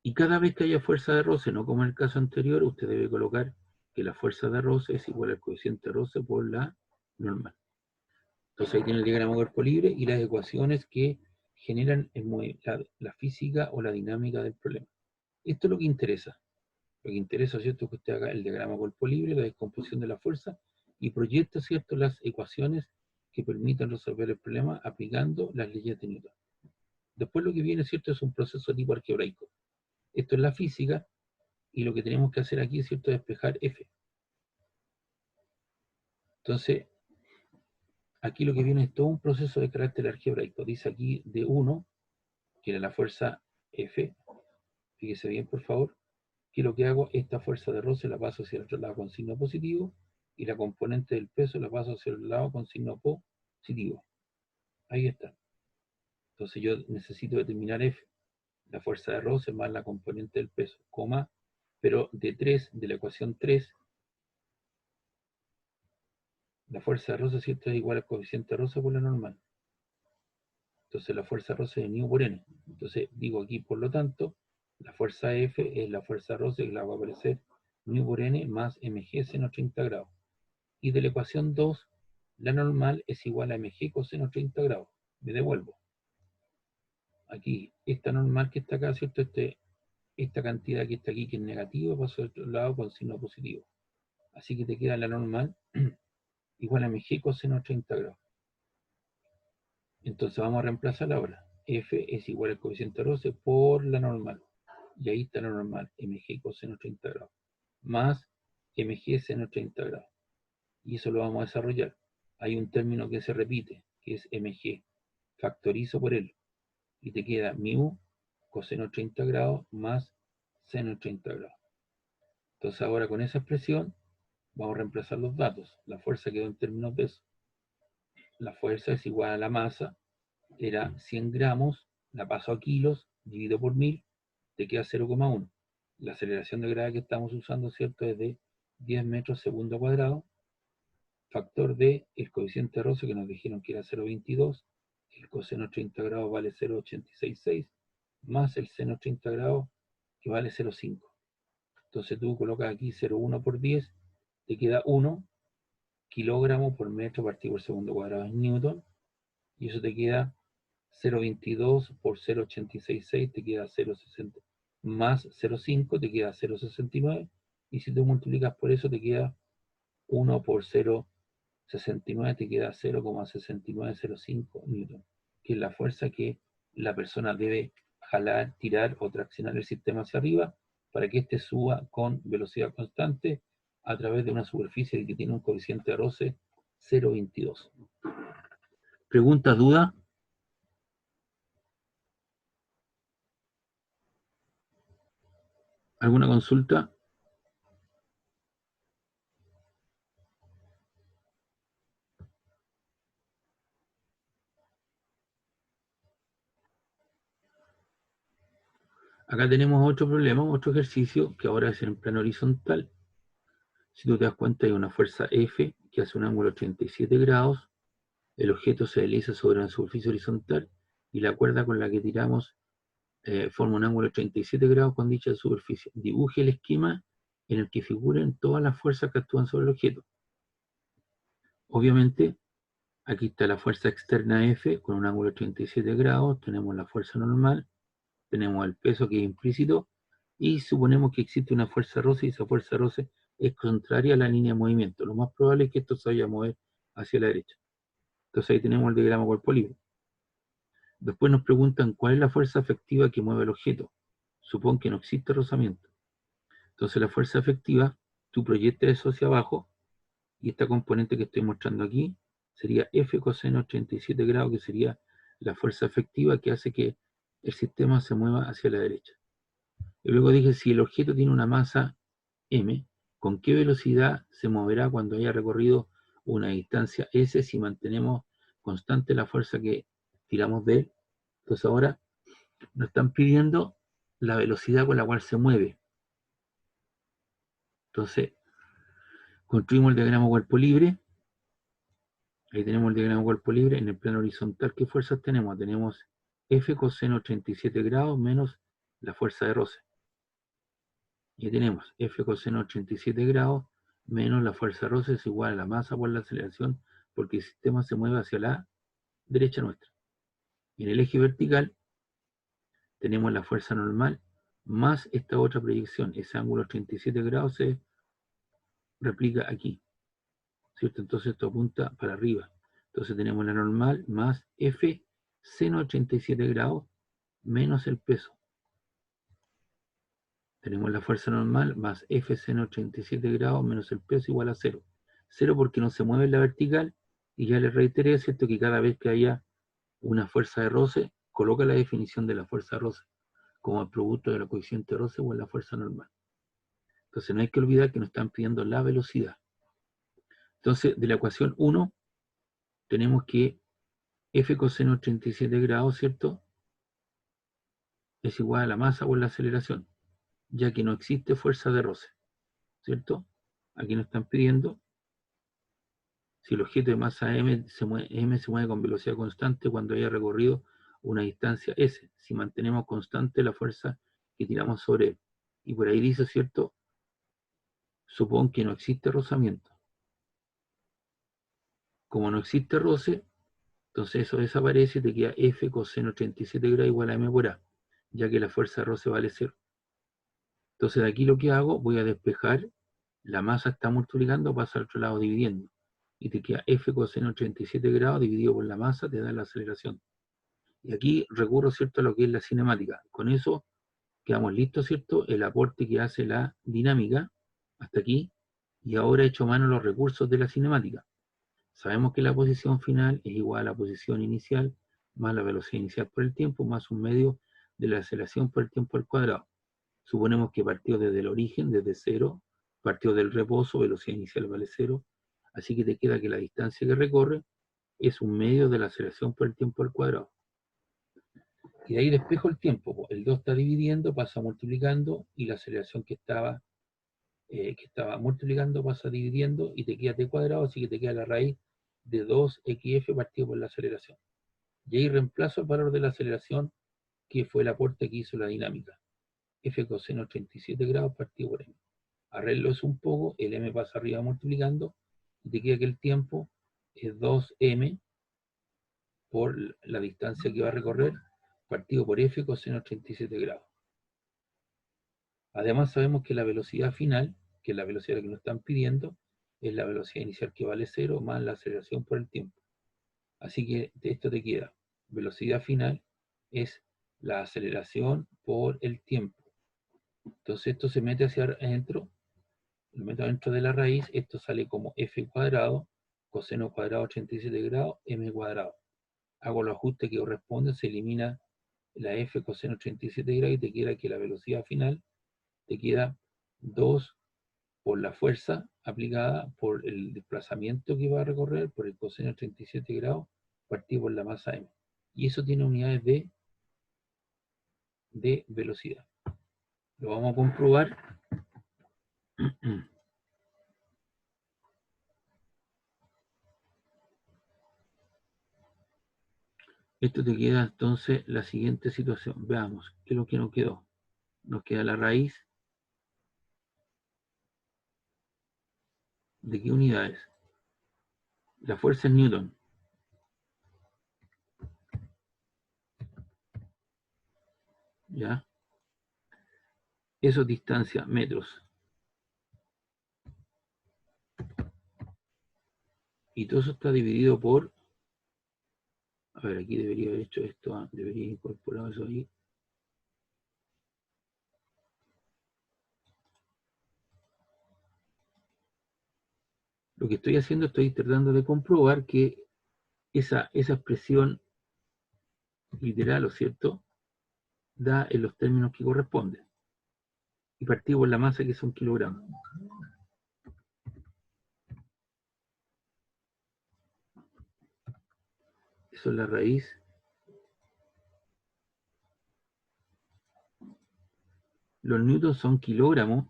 Y cada vez que haya fuerza de roce, no como en el caso anterior, usted debe colocar que la fuerza de roce es igual al coeficiente de roce por la normal. Entonces ahí tiene el diagrama de cuerpo libre y las ecuaciones que generan la física o la dinámica del problema. Esto es lo que interesa. Lo que interesa, ¿cierto?, es que usted haga el diagrama cuerpo libre, la descomposición de la fuerza, y proyecte, ¿cierto?, las ecuaciones que permitan resolver el problema aplicando las leyes de Newton. Después lo que viene, ¿cierto?, es un proceso tipo algebraico. Esto es la física, y lo que tenemos que hacer aquí, ¿cierto?, es despejar F. Entonces, aquí lo que viene es todo un proceso de carácter algebraico. Dice aquí de 1, que era la fuerza F, fíjese bien por favor, que lo que hago, esta fuerza de roce la paso hacia el otro lado con signo positivo, y la componente del peso la paso hacia el lado con signo positivo. Ahí está. Entonces yo necesito determinar F, la fuerza de roce más la componente del peso, coma, pero de 3, de la ecuación 3, la fuerza de roce, ¿cierto?, es igual al coeficiente de roce por la normal. Entonces la fuerza de roce es nu por n. Entonces digo aquí, por lo tanto, la fuerza F es la fuerza de roce, que la va a aparecer nu por n más mg seno 30 grados. Y de la ecuación 2, la normal es igual a mg coseno 30 grados. Me devuelvo. aquí, esta normal que está acá, ¿cierto? Esta cantidad que está aquí, que es negativa, pasa al otro lado con signo positivo. Así que te queda la normal igual a mg coseno 30 grados. Entonces vamos a reemplazar ahora. F es igual al coeficiente roce por la normal. Y ahí está la normal, mg coseno 30 grados. Más mg seno 30 grados. Y eso lo vamos a desarrollar. Hay un término que se repite, que es mg. Factorizo por él. Y te queda mu coseno 30 grados más seno 30 grados. Entonces ahora con esa expresión vamos a reemplazar los datos. La fuerza quedó en términos de peso. La fuerza es igual a la masa, era 100 gramos, la paso a kilos, dividido por 1000, te queda 0,1. La aceleración de gravedad que estamos usando, ¿cierto?, es de 10 metros segundo cuadrado, factor de el coeficiente de roce que nos dijeron que era 0,22, el coseno 30 grados vale 0,866, más el seno 30 grados que vale 0,5. Entonces tú colocas aquí 0,1 por 10, te queda 1 kilogramo por metro partido por segundo cuadrado en newton, y eso te queda 0,22 por 0,866 te queda 0,60, más 0,5 te queda 0,69, y si tú multiplicas por eso te queda 1 por 0,69 te queda 0,6905 newton, que es la fuerza que la persona debe jalar, tirar o traccionar el sistema hacia arriba para que éste suba con velocidad constante a través de una superficie que tiene un coeficiente de roce 0,22. ¿Pregunta, duda? ¿Alguna consulta? Acá tenemos otro problema, otro ejercicio que ahora es en plano horizontal. Si tú te das cuenta hay una fuerza F que hace un ángulo 87 grados, el objeto se desliza sobre una superficie horizontal y la cuerda con la que tiramos forma un ángulo de 37 grados con dicha superficie. Dibuje el esquema en el que figuren todas las fuerzas que actúan sobre el objeto. Obviamente, aquí está la fuerza externa F con un ángulo de 37 grados, tenemos la fuerza normal, tenemos el peso que es implícito, y suponemos que existe una fuerza roce y esa fuerza roce es contraria a la línea de movimiento. Lo más probable es que esto se vaya a mover hacia la derecha. Entonces ahí tenemos el diagrama cuerpo libre. Después nos preguntan cuál es la fuerza efectiva que mueve el objeto. Supón que no existe rozamiento. Entonces la fuerza efectiva, tú proyectas eso hacia abajo, y esta componente que estoy mostrando aquí sería F coseno 87 grados, que sería la fuerza efectiva que hace que el sistema se mueva hacia la derecha. Y luego dije, si el objeto tiene una masa m, ¿con qué velocidad se moverá cuando haya recorrido una distancia s si mantenemos constante la fuerza que tiramos de él? Entonces ahora nos están pidiendo la velocidad con la cual se mueve. Entonces, construimos el diagrama cuerpo libre. Ahí tenemos el diagrama cuerpo libre. En el plano horizontal, ¿qué fuerzas tenemos? Tenemos F coseno 37 grados menos la fuerza de roce. Y tenemos F coseno 87 grados menos la fuerza de roce es igual a la masa por la aceleración, porque el sistema se mueve hacia la derecha nuestra. Y en el eje vertical tenemos la fuerza normal más esta otra proyección. Ese ángulo 37 grados se replica aquí, ¿cierto? Entonces esto apunta para arriba. Entonces tenemos la normal más F seno 87 grados menos el peso. Tenemos la fuerza normal más F seno 87 grados menos el peso igual a 0. 0 porque no se mueve en la vertical, y ya les reiteré, ¿cierto?, que cada vez que haya una fuerza de roce, coloca la definición de la fuerza de roce como el producto de la coeficiente de roce o en la fuerza normal. Entonces no hay que olvidar que nos están pidiendo la velocidad. Entonces, de la ecuación 1, tenemos que F coseno 37 grados, ¿cierto?, es igual a la masa por la aceleración, ya que no existe fuerza de roce, ¿cierto? Aquí nos están pidiendo si el objeto de masa m se mueve con velocidad constante cuando haya recorrido una distancia s, si mantenemos constante la fuerza que tiramos sobre él. Y por ahí dice, ¿cierto?, supón que no existe rozamiento. Como no existe roce, Entonces eso desaparece y te queda F coseno 37 grados igual a M por A, ya que la fuerza de roce vale 0. Entonces de aquí lo que hago, voy a despejar, la masa está multiplicando, pasa al otro lado dividiendo. Y te queda F coseno 37 grados dividido por la masa, te da la aceleración. Y aquí recurro, ¿cierto?, a lo que es la cinemática. Con eso quedamos listos, ¿cierto? El aporte que hace la dinámica, hasta aquí, y ahora he hecho a mano los recursos de la cinemática. Sabemos que la posición final es igual a la posición inicial, más la velocidad inicial por el tiempo, más un medio de la aceleración por el tiempo al cuadrado. Suponemos que partió desde el origen, desde cero, partió del reposo, velocidad inicial vale cero, así que te queda que la distancia que recorre es un medio de la aceleración por el tiempo al cuadrado. Y de ahí despejo el tiempo, el 2 está dividiendo, pasa multiplicando, y la aceleración que estaba multiplicando pasa dividiendo, y te queda t cuadrado, así que te queda la raíz de 2xf partido por la aceleración. Y ahí reemplazo el valor de la aceleración, que fue el aporte que hizo la dinámica. F coseno 37 grados partido por m. Arreglo eso un poco, el m pasa arriba multiplicando, y te queda que el tiempo es 2m por la distancia que va a recorrer, partido por f coseno 37 grados. Además sabemos que la velocidad final, que es la velocidad que nos están pidiendo, es la velocidad inicial que vale 0 más la aceleración por el tiempo. Así que de esto te queda, velocidad final es la aceleración por el tiempo. Entonces esto se mete hacia adentro, lo meto dentro de la raíz, esto sale como f cuadrado, coseno cuadrado 87 grados, m cuadrado. Hago los ajustes que corresponden, se elimina la f coseno 87 grados y te queda que la velocidad final te queda 2 por la fuerza aplicada, por el desplazamiento que va a recorrer, por el coseno 37 grados, partido por la masa m. Y eso tiene unidades de velocidad. Lo vamos a comprobar. Esto te queda entonces la siguiente situación. Veamos, ¿qué es lo que nos quedó? Nos queda la raíz. ¿De qué unidades? La fuerza es Newton. ¿Ya? Eso es distancia, metros. Y todo eso está dividido por... A ver, aquí debería haber hecho esto, debería incorporar eso ahí. Lo que estoy haciendo, estoy tratando de comprobar que esa expresión literal, ¿o cierto?, da en los términos que corresponden. Y partimos por la masa, que son kilogramos. Eso es la raíz. Los newtons son kilogramos.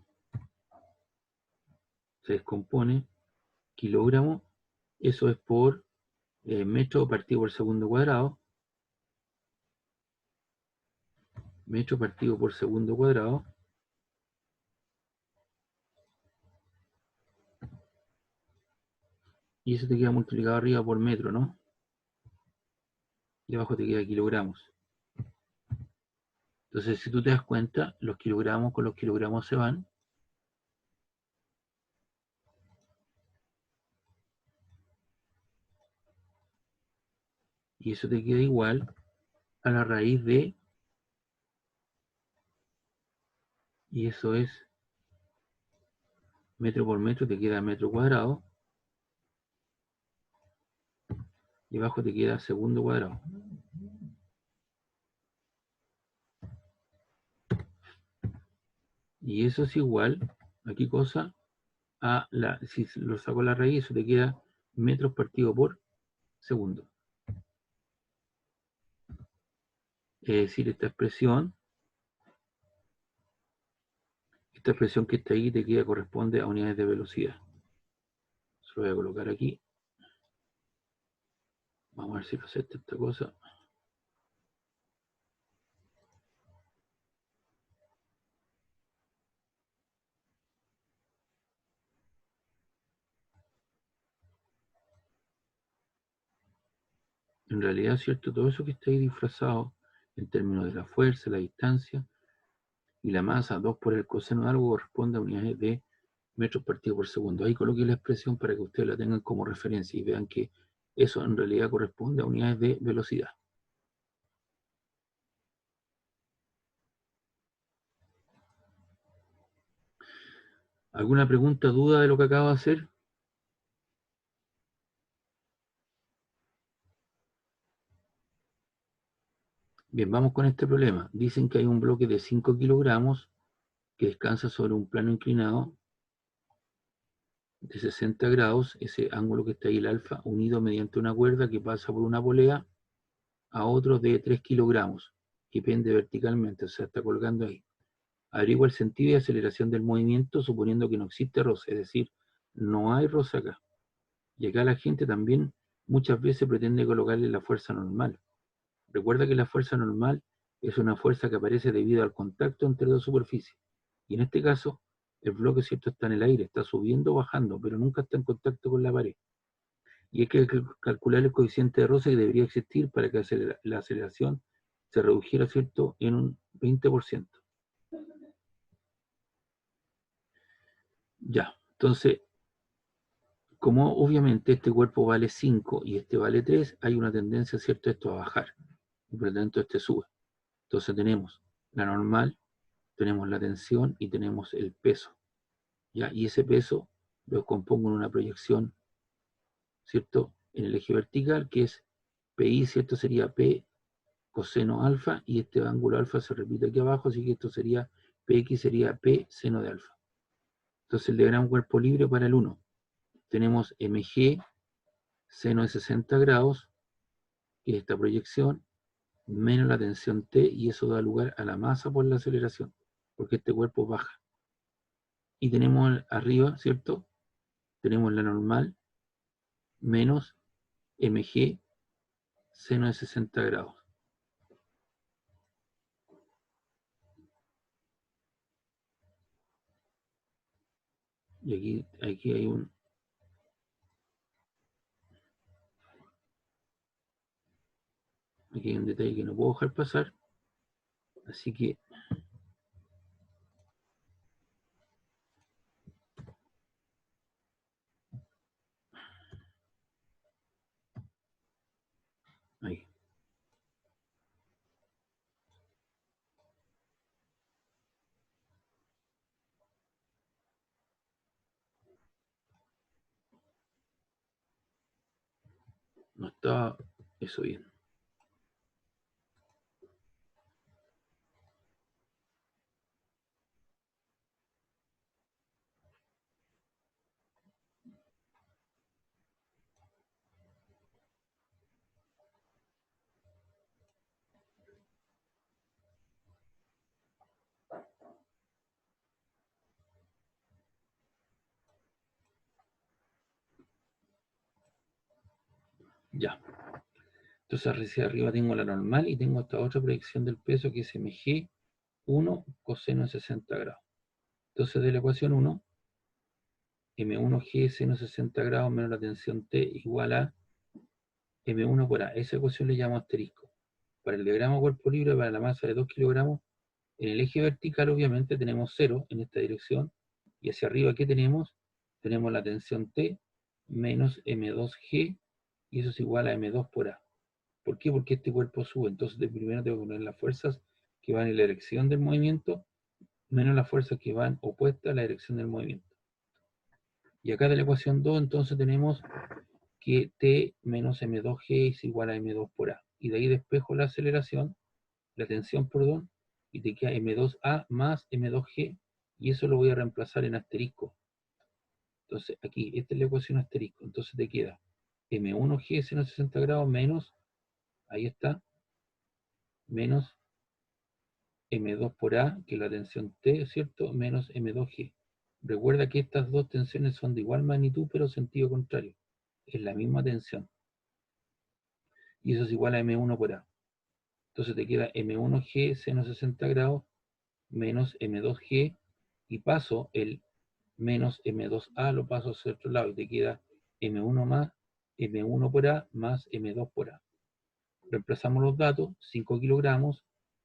Se descompone. Kilogramo. Eso es por metro partido por segundo cuadrado. Metro partido por segundo cuadrado. Y eso te queda multiplicado arriba por metro, ¿no? Y abajo te queda kilogramos. Entonces, si tú te das cuenta, los kilogramos con los kilogramos se van. Y eso te queda igual a la raíz de... Y eso es metro por metro, te queda metro cuadrado. Y abajo te queda segundo cuadrado. Y eso es igual, ¿a qué cosa? A la, si lo saco a la raíz, eso te queda metros partido por segundo. Es decir, esta expresión que está ahí te queda, corresponde a unidades de velocidad. Se lo voy a colocar aquí. Vamos a ver si lo acepta esta cosa. En realidad, ¿cierto? Todo eso que está ahí disfrazado en términos de la fuerza, la distancia y la masa, 2 por el coseno de algo corresponde a unidades de metros partidos por segundo. Ahí coloqué la expresión para que ustedes la tengan como referencia y vean que eso en realidad corresponde a unidades de velocidad. ¿Alguna pregunta, duda de lo que acabo de hacer? Bien, vamos con este problema. Dicen que hay un bloque de 5 kilogramos que descansa sobre un plano inclinado de 60 grados, ese ángulo que está ahí, el alfa, unido mediante una cuerda que pasa por una polea a otro de 3 kilogramos, que pende verticalmente, o sea, está colgando ahí. Averigua el sentido y aceleración del movimiento, suponiendo que no existe roce, es decir, no hay roce acá. Y acá la gente también muchas veces pretende colocarle la fuerza normal. Recuerda que la fuerza normal es una fuerza que aparece debido al contacto entre dos superficies. Y en este caso, el bloque, ¿cierto?, está en el aire, está subiendo o bajando, pero nunca está en contacto con la pared. Y hay que calcular el coeficiente de roce que debería existir para que la aceleración se redujera, ¿cierto?, en un 20%. Ya, entonces, como obviamente este cuerpo vale 5 y este vale 3, hay una tendencia, ¿cierto?, esto a bajar. Y por lo tanto, este sube. Entonces tenemos la normal, tenemos la tensión y tenemos el peso. ¿Ya? Y ese peso lo compongo en una proyección, ¿cierto?, en el eje vertical, que es PI, ¿cierto? Sería P coseno alfa, y este ángulo alfa se repite aquí abajo, así que esto sería PX, sería P seno de alfa. Entonces el diagrama cuerpo libre para el 1. Tenemos MG, seno de 60 grados, que es esta proyección, menos la tensión T, y eso da lugar a la masa por la aceleración, porque este cuerpo baja. Y tenemos arriba, ¿cierto? Tenemos la normal, menos MG, seno de 60 grados. Y aquí hay un detalle que no puedo dejar pasar. Así que ahí. No estaba eso bien. Ya. Entonces hacia arriba tengo la normal y tengo esta otra proyección del peso que es MG 1 coseno de 60 grados. Entonces de la ecuación 1, M1G seno de 60 grados menos la tensión T igual a M1 por A. Esa ecuación le llamo asterisco. Para el diagrama cuerpo libre, para la masa de 2 kilogramos, en el eje vertical obviamente tenemos 0 en esta dirección, y hacia arriba, ¿qué tenemos? Tenemos la tensión T menos M2G, y eso es igual a M2 por A. ¿Por qué? Porque este cuerpo sube, entonces de primero tengo que poner las fuerzas que van en la dirección del movimiento menos las fuerzas que van opuestas a la dirección del movimiento. Y acá de la ecuación 2 entonces tenemos que T menos M2G es igual a M2 por A. Y de ahí despejo la aceleración, la tensión, perdón, y te queda M2A más M2G, y eso lo voy a reemplazar en asterisco. Entonces aquí, esta es la ecuación asterisco, entonces te queda M1G seno 60 grados menos, ahí está, menos M2 por A, que es la tensión T, ¿cierto? Menos M2G. Recuerda que estas dos tensiones son de igual magnitud, pero sentido contrario. Es la misma tensión. Y eso es igual a M1 por A. Entonces te queda M1G seno 60 grados menos M2G, y paso el menos M2A, lo paso hacia el otro lado y te queda M1 más M1 por A más M2 por A. reemplazamos los datos, 5 kilogramos,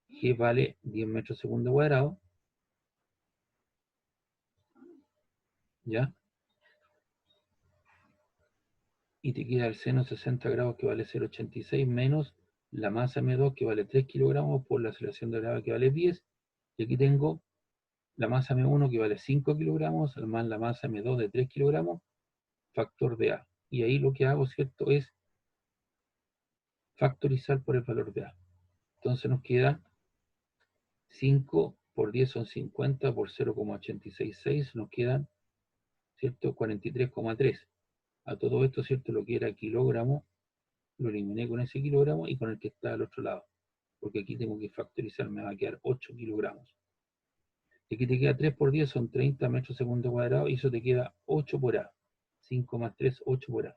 G vale 10 metros segundo cuadrado, ¿ya? Y te queda el seno 60 grados que vale 0,86 menos la masa M2 que vale 3 kilogramos por la aceleración de gravedad que vale 10. Y aquí tengo la masa M1 que vale 5 kilogramos más la masa M2 de 3 kilogramos, factor de A. Y ahí lo que hago, ¿cierto?, es factorizar por el valor de A. Entonces nos queda 5 por 10 son 50, por 0,866 nos quedan, ¿cierto?, 43,3. A todo esto, ¿cierto?, lo que era kilogramo, lo eliminé con ese kilogramo y con el que está al otro lado. Porque aquí tengo que factorizar, me va a quedar 8 kilogramos. Y aquí te queda 3 por 10 son 30 metros segundo cuadrado y eso te queda 8 por A. 5 más 3, 8 por A.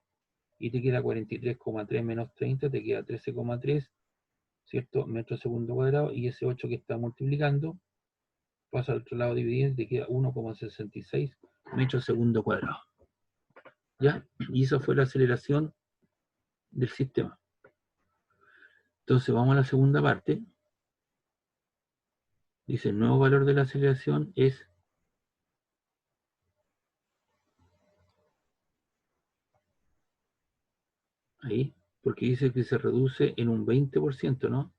Y te queda 43,3 menos 30, te queda 13,3, ¿cierto?, metros segundo cuadrado, y ese 8 que está multiplicando pasa al otro lado dividiendo y te queda 1,66 metros segundo cuadrado. ¿Ya? Y esa fue la aceleración del sistema. Entonces vamos a la segunda parte. Dice, el nuevo valor de la aceleración es ahí, porque dice que se reduce en un 20%, ¿no?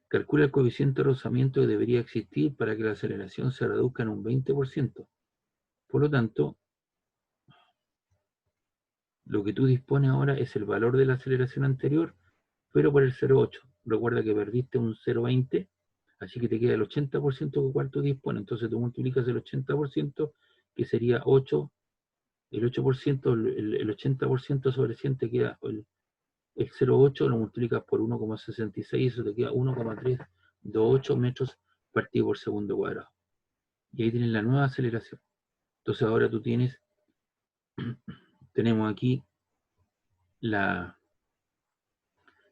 Calcula el coeficiente de rozamiento que debería existir para que la aceleración se reduzca en un 20%. Por lo tanto, lo que tú dispones ahora es el valor de la aceleración anterior, pero por el 0,8. Recuerda que perdiste un 0,20, así que te queda el 80% con cual tú dispones. Entonces tú multiplicas el 80%, que sería 8, el 8%, el 80% sobre 100 te queda el 0,8, lo multiplicas por 1,66, eso te queda 1,328 metros partido por segundo cuadrado. Y ahí tienes la nueva aceleración. Entonces ahora tú tenemos aquí el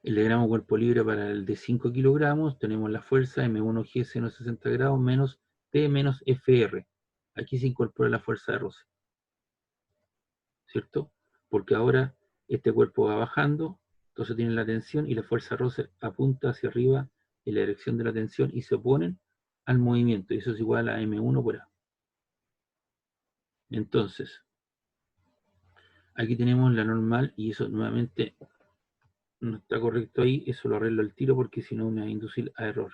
diagrama cuerpo libre para el de 5 kilogramos, tenemos la fuerza M1G seno 60 grados menos T menos FR. Aquí se incorpora la fuerza de roce, ¿cierto? Porque ahora este cuerpo va bajando, entonces tiene la tensión y la fuerza de roce apunta hacia arriba en la dirección de la tensión y se oponen al movimiento, y eso es igual a M1 por A. Entonces, aquí tenemos la normal y eso nuevamente no está correcto ahí, eso lo arreglo al tiro porque si no me va a inducir a error.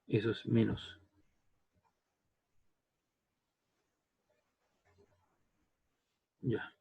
Eso es menos. Ya.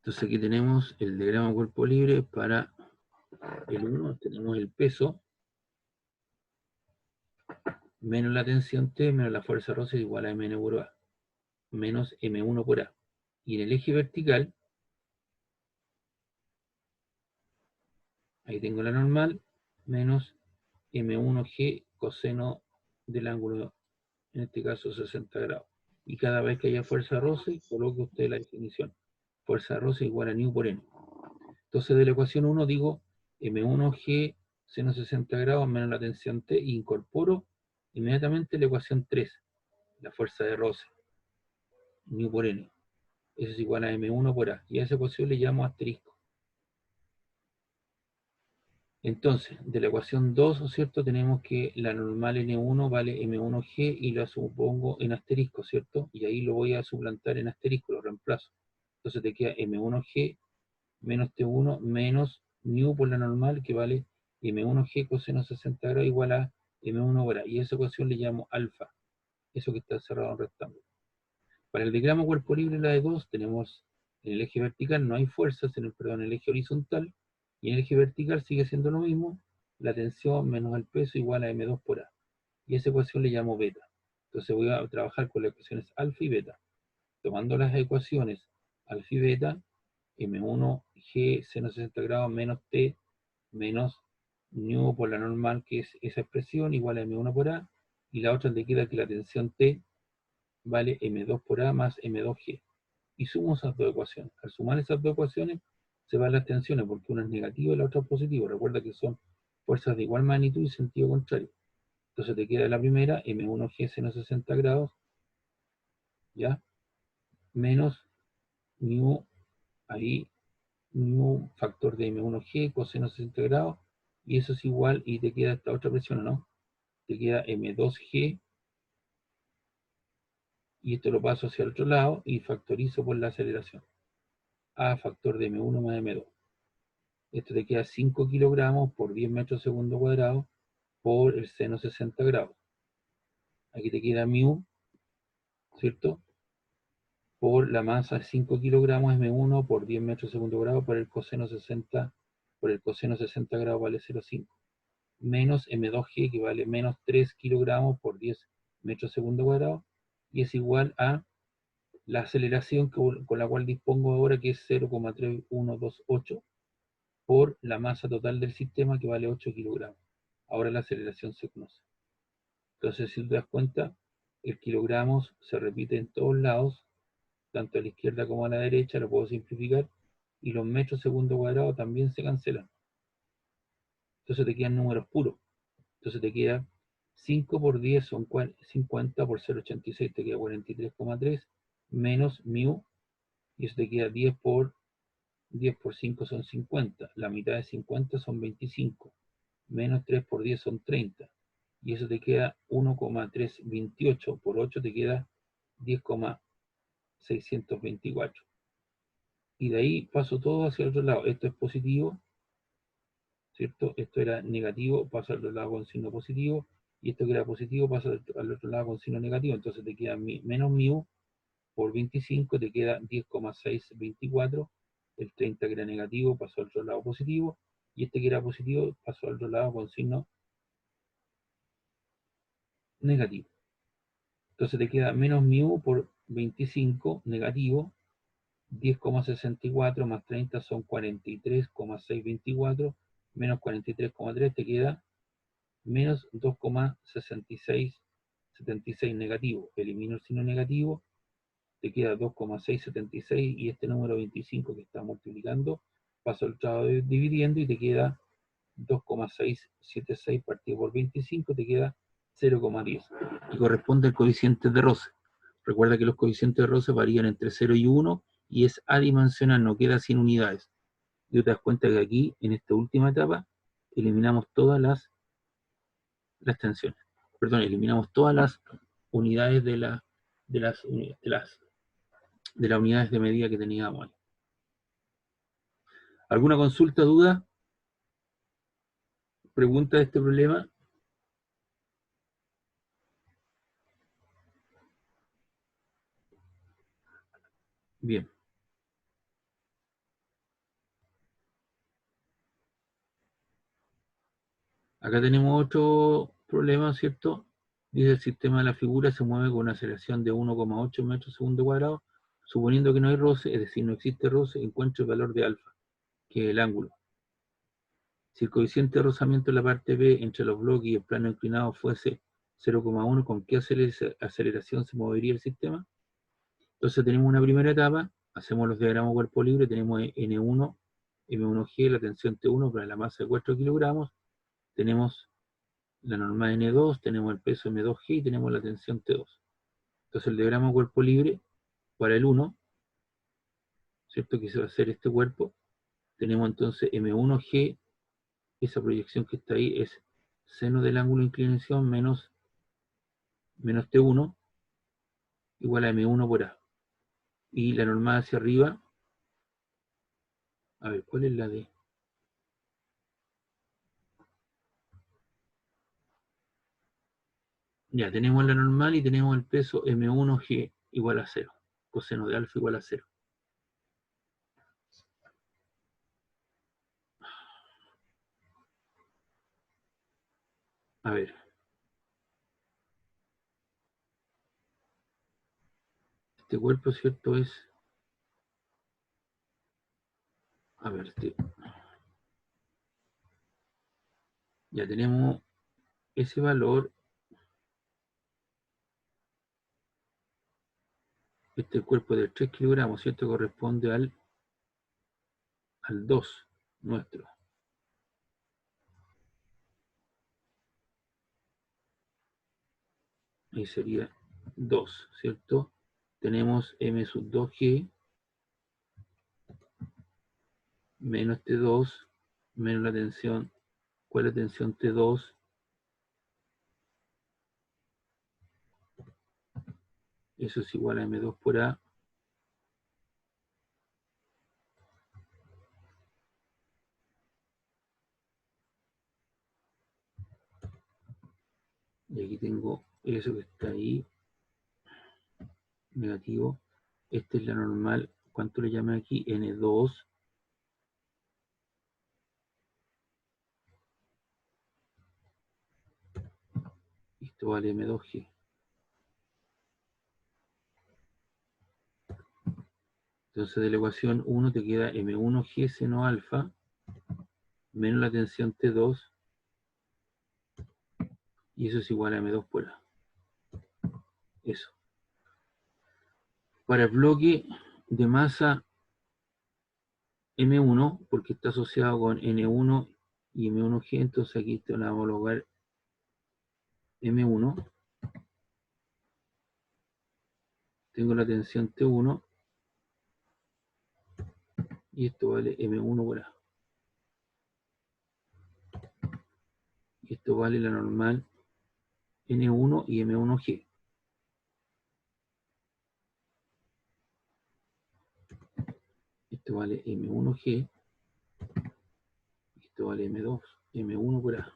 Entonces aquí tenemos el diagrama cuerpo libre para el 1, tenemos el peso menos la tensión T menos la fuerza roce es igual a Mn por A menos M1 por A. Y en el eje vertical, ahí tengo la normal, menos M1G coseno del ángulo, en este caso 60 grados. Y cada vez que haya fuerza roce, coloque usted la definición. Fuerza roce igual a nu por n. Entonces de la ecuación 1 digo M1G seno 60 grados menos la tensión T, e incorporo inmediatamente la ecuación 3, la fuerza de roce, nu por n. Eso es igual a M1 por A. Y a esa ecuación le llamo asterisco. Entonces, de la ecuación 2, ¿no es cierto? Tenemos que la normal N1 vale M1G y la supongo en asterisco, ¿cierto? Y ahí lo voy a suplantar en asterisco, lo reemplazo. Entonces te queda M1G menos T1 menos nu por la normal que vale M1G coseno 60 grados igual a M1 por A. Y a esa ecuación le llamo alfa, eso que está cerrado en rectángulo. Para el diagrama cuerpo libre, la de 2, tenemos en el eje vertical no hay fuerzas, en el eje horizontal, y en el eje vertical sigue siendo lo mismo, la tensión menos el peso igual a M2 por A. Y esa ecuación le llamo beta. Entonces voy a trabajar con las ecuaciones alfa y beta. Tomando las ecuaciones alfa y beta, M1G seno 60 grados menos T menos nu por la normal, que es esa expresión, igual a M1 por A, y la otra te queda que la tensión T vale M2 por A más M2G. Y sumo esas dos ecuaciones. Al sumar esas dos ecuaciones, se van las tensiones, porque una es negativa y la otra es positiva. Recuerda que son fuerzas de igual magnitud y sentido contrario. Entonces te queda la primera, M1G seno 60 grados, ¿ya? Menos mu, ahí, mu factor de M1G coseno 60 grados, y eso es igual, y te queda esta otra presión, ¿no? Te queda M2G, y esto lo paso hacia el otro lado, y factorizo por la aceleración. A factor de M1 más M2. Esto te queda 5 kilogramos por 10 metros segundo cuadrado por el seno 60 grados. Aquí te queda mu, ¿cierto? Por la masa 5 kilogramos M1 por 10 metros segundo grado por el coseno 60 grados vale 0,5. Menos M2G que vale menos 3 kilogramos por 10 metros segundo cuadrado, y es igual a la aceleración con la cual dispongo ahora, que es 0,3128 por la masa total del sistema, que vale 8 kilogramos. Ahora la aceleración se conoce. Entonces, si te das cuenta, el kilogramos se repite en todos lados, tanto a la izquierda como a la derecha, lo puedo simplificar, y los metros segundo cuadrado también se cancelan. Entonces te quedan números puros. Entonces te queda 5 por 10 son 50 por 0,86 te queda 43,3 menos mu, y eso te queda 10 por 5 son 50. La mitad de 50 son 25. Menos 3 por 10 son 30. Y eso te queda 1,328 por 8 te queda 10,624. Y de ahí paso todo hacia el otro lado. Esto es positivo, ¿cierto? Esto era negativo, paso al otro lado con signo positivo. Y esto que era positivo pasa al otro lado con signo negativo. Entonces te queda menos mu por 25, te queda 10,624. El 30 que era negativo pasó al otro lado positivo. Y este que era positivo pasó al otro lado con signo negativo. Entonces te queda menos mu por 25 negativo, 10,64 más 30 son 43,624, menos 43,3 te queda menos 2,6676 negativo. Elimino el signo negativo, te queda 2,676, y este número 25 que está multiplicando, paso al otro lado dividiendo, y te queda 2,676 partido por 25, te queda 0,10, y corresponde al coeficiente de roce. Recuerda que los coeficientes de roce varían entre 0 y 1, y es adimensional, no queda sin unidades. Y te das cuenta que aquí, en esta última etapa, eliminamos todas las tensiones. Perdón, eliminamos todas las unidades de las unidades de medida que teníamos ahí. ¿Alguna consulta, duda, pregunta de este problema? Bien. Acá tenemos otro problema, ¿cierto? Dice: el sistema de la figura se mueve con una aceleración de 1,8 metros segundo cuadrado, suponiendo que no hay roce, es decir, no existe roce, encuentra el valor de alfa, que es el ángulo. Si el coeficiente de rozamiento en la parte B entre los bloques y el plano inclinado fuese 0,1, ¿con qué aceleración se movería el sistema? Entonces tenemos una primera etapa, hacemos los diagramas cuerpo libre, tenemos N1, M1G, la tensión T1 para la masa de 4 kilogramos, tenemos la norma N2, tenemos el peso M2G y tenemos la tensión T2. Entonces el diagrama cuerpo libre para el 1, ¿cierto? Que se va a hacer este cuerpo, tenemos entonces M1G, esa proyección que está ahí es seno del ángulo de inclinación menos T1 igual a M1 por A. Y la norma hacia arriba, a ver, ¿cuál es la de? Ya, tenemos la normal y tenemos el peso M1G igual a 0. coseno de alfa igual a 0. A ver. Este cuerpo, ¿cierto? Es... A ver, ya tenemos ese valor. Este cuerpo de 3 kilogramos, ¿cierto? Corresponde al 2 nuestro. Ahí sería 2, ¿cierto? Tenemos m sub 2g menos T2 menos la tensión. ¿Cuál es la tensión T2? Eso es igual a M2 por A. Y aquí tengo eso que está ahí, negativo. Esta es la normal. ¿Cuánto le llama aquí? N2. Esto vale M2G. Entonces de la ecuación 1 te queda M1G seno alfa menos la tensión T2 y eso es igual a M2 por A. Eso. Para el bloque de masa M1, porque está asociado con N1 y M1G, entonces aquí te la vamos a homologar M1. Tengo la tensión T1 y esto vale M1 por A. Y esto vale la normal N1 y M1G. Esto vale M1G. Esto vale M2, M1 por A.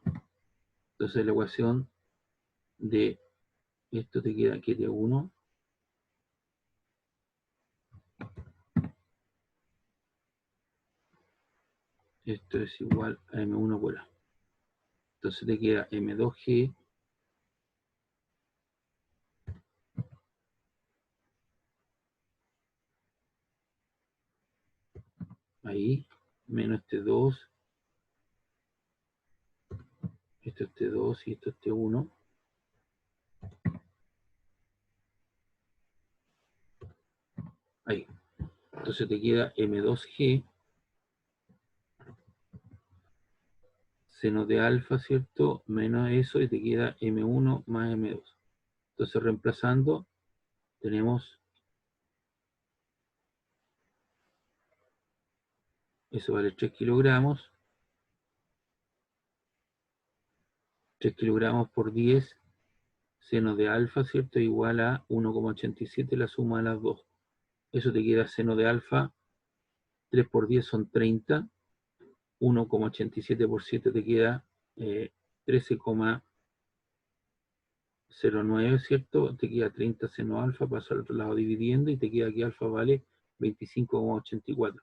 Entonces la ecuación de esto te queda que T1 esto es igual a M1 por A. Entonces te queda M2G ahí, menos T2, esto es T2 y esto es T1. Ahí. Entonces te queda M2G seno de alfa, ¿cierto? Menos eso y te queda M1 más M2. Entonces reemplazando tenemos, eso vale 3 kilogramos. 3 kilogramos por 10 seno de alfa, ¿cierto? Igual a 1,87 la suma de las dos. Eso te queda seno de alfa. 3 por 10 son 30. 1,87 por 7 te queda 13,09, ¿cierto? Te queda 30 seno alfa, pasa al otro lado dividiendo y te queda que alfa vale 25,84,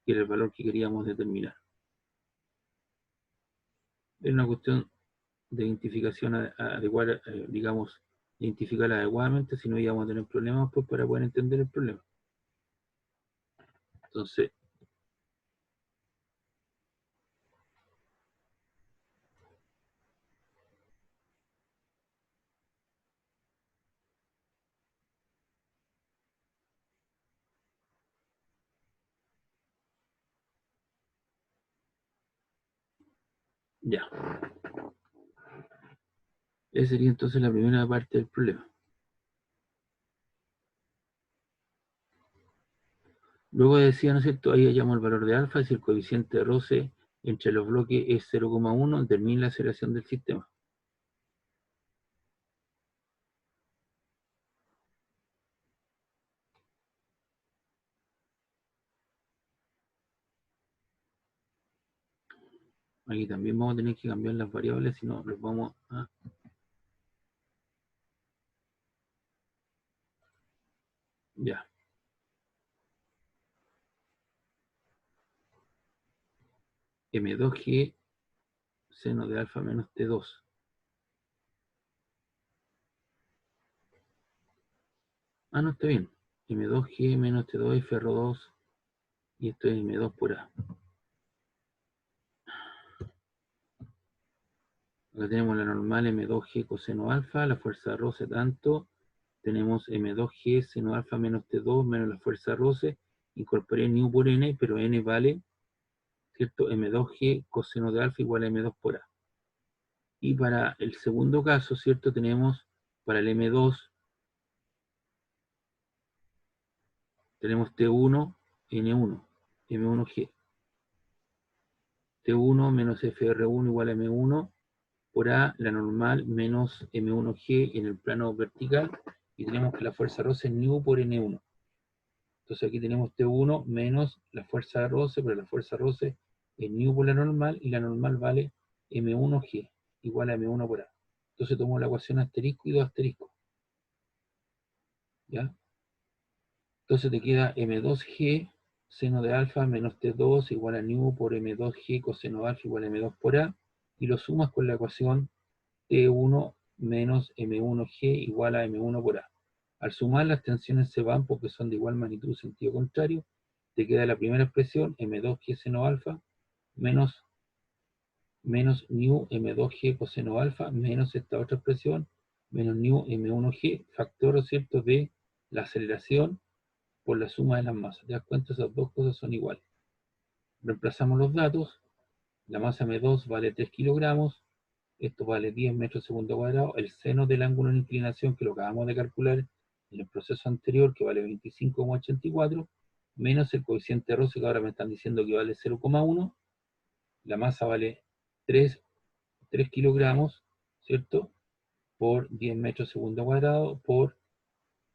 que era el valor que queríamos determinar. Es una cuestión de identificación adecuada, digamos, identificarla adecuadamente, si no íbamos a tener problemas pues para poder entender el problema. Entonces, ya. Esa sería entonces la primera parte del problema. Luego decía, ¿no es cierto? Ahí hallamos el valor de alfa, si el coeficiente de roce entre los bloques es 0,1, determina la aceleración del sistema. Aquí también vamos a tener que cambiar las variables, si no los vamos a... Ya. M2G seno de alfa menos T2. Ah, no, está bien. M2G menos T2 y ferro 2. Y esto es M2 por A. Acá tenemos la normal M2G coseno alfa, la fuerza de roce tanto. Tenemos M2G seno alfa menos T2 menos la fuerza de roce. Incorporé nu por N, pero N vale, ¿cierto? M2G coseno de alfa igual a M2 por A. Y para el segundo caso, ¿cierto? Tenemos para el M2, tenemos T1, N1, M1G. T1 menos FR1 igual a M1 por A, la normal, menos M1G en el plano vertical, y tenemos que la fuerza de roce es nu por N1. Entonces aquí tenemos T1 menos la fuerza de roce, pero la fuerza de roce es nu por la normal, y la normal vale M1G, igual a M1 por A. Entonces tomo la ecuación asterisco y 2 asterisco. ¿Ya? Entonces te queda M2G seno de alfa menos T2 igual a nu por M2G coseno de alfa igual a M2 por A, y lo sumas con la ecuación T1 menos M1G igual a M1 por A. Al sumar las tensiones se van porque son de igual magnitud sentido contrario. Te queda la primera expresión, M2G seno alfa, menos nu M2G coseno alfa, menos esta otra expresión, menos nu M1G, factor, ¿cierto?, de la aceleración por la suma de las masas. ¿Te das cuenta? Esas dos cosas son iguales. Reemplazamos los datos. La masa M2 vale 3 kilogramos. Esto vale 10 metros segundo cuadrado. El seno del ángulo de inclinación, que lo acabamos de calcular en el proceso anterior, que vale 25,84, menos el coeficiente de roce, que ahora me están diciendo que vale 0,1. La masa vale 3 kilogramos, ¿cierto? Por 10 metros segundo cuadrado, por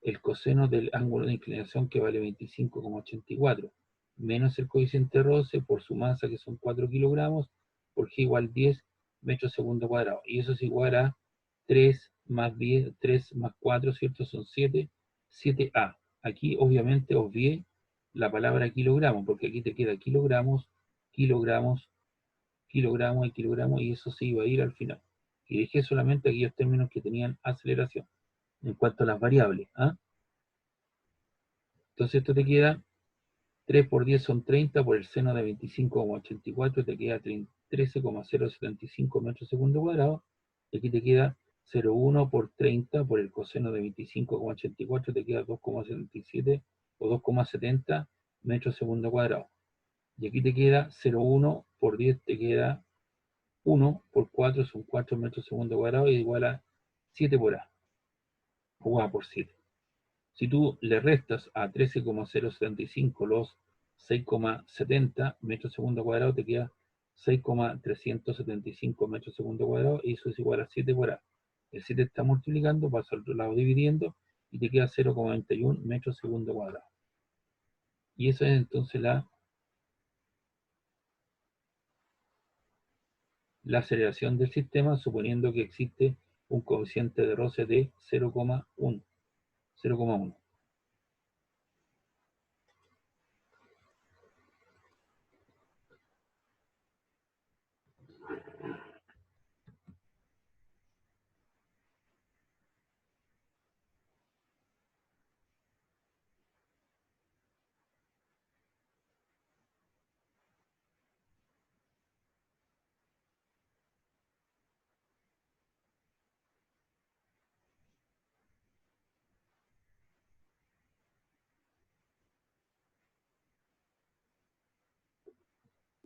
el coseno del ángulo de inclinación, que vale 25,84, menos el coeficiente de roce por su masa, que son 4 kilogramos, por G igual 10 metros segundo cuadrado. Y eso es igual a 3 más 10, 3 más 4, ¿cierto? Son 7, 7A. Aquí obviamente obvié la palabra kilogramo, porque aquí te queda kilogramos, kilogramos, kilogramos y kilogramos, y eso se iba a ir al final. Y dejé solamente aquellos términos que tenían aceleración en cuanto a las variables. ¿Ah? Entonces esto te queda 3 por 10 son 30 por el seno de 25,84, te queda 13,075 metros segundo cuadrado. Y aquí te queda 0,1 por 30 por el coseno de 25,84, te queda 2,77 o 2,70 metros segundo cuadrado. Y aquí te queda 0,1 por 10, te queda 1 por 4, son 4 metros segundo cuadrado, y igual a 7 por A, o A por 7. Si tú le restas a 13,075 los 6,70 metros segundo cuadrado, te queda 6,375 metros segundo cuadrado, y eso es igual a 7 por A. El 7 está multiplicando, pasa al otro lado dividiendo, y te queda 0,21 metros segundo cuadrado. Y esa es entonces la aceleración del sistema, suponiendo que existe un coeficiente de roce de 0,1. 0,1.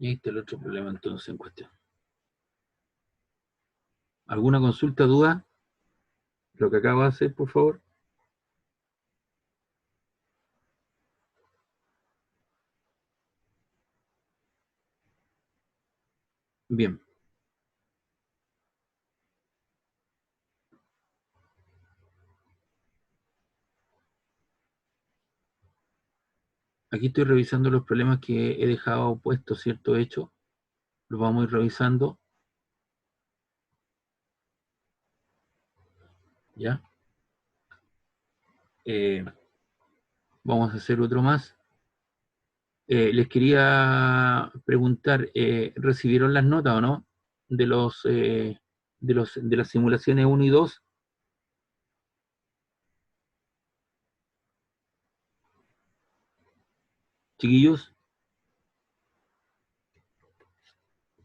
Y ahí está el otro problema entonces en cuestión. ¿Alguna consulta, duda? Lo que acabo de hacer, por favor. Bien. Aquí estoy revisando los problemas que he dejado puestos, ¿cierto? Hecho. Los vamos a ir revisando. ¿Ya? Vamos a hacer otro más. Les quería preguntar, ¿recibieron las notas o no? De de las simulaciones 1 y 2. Chiquillos,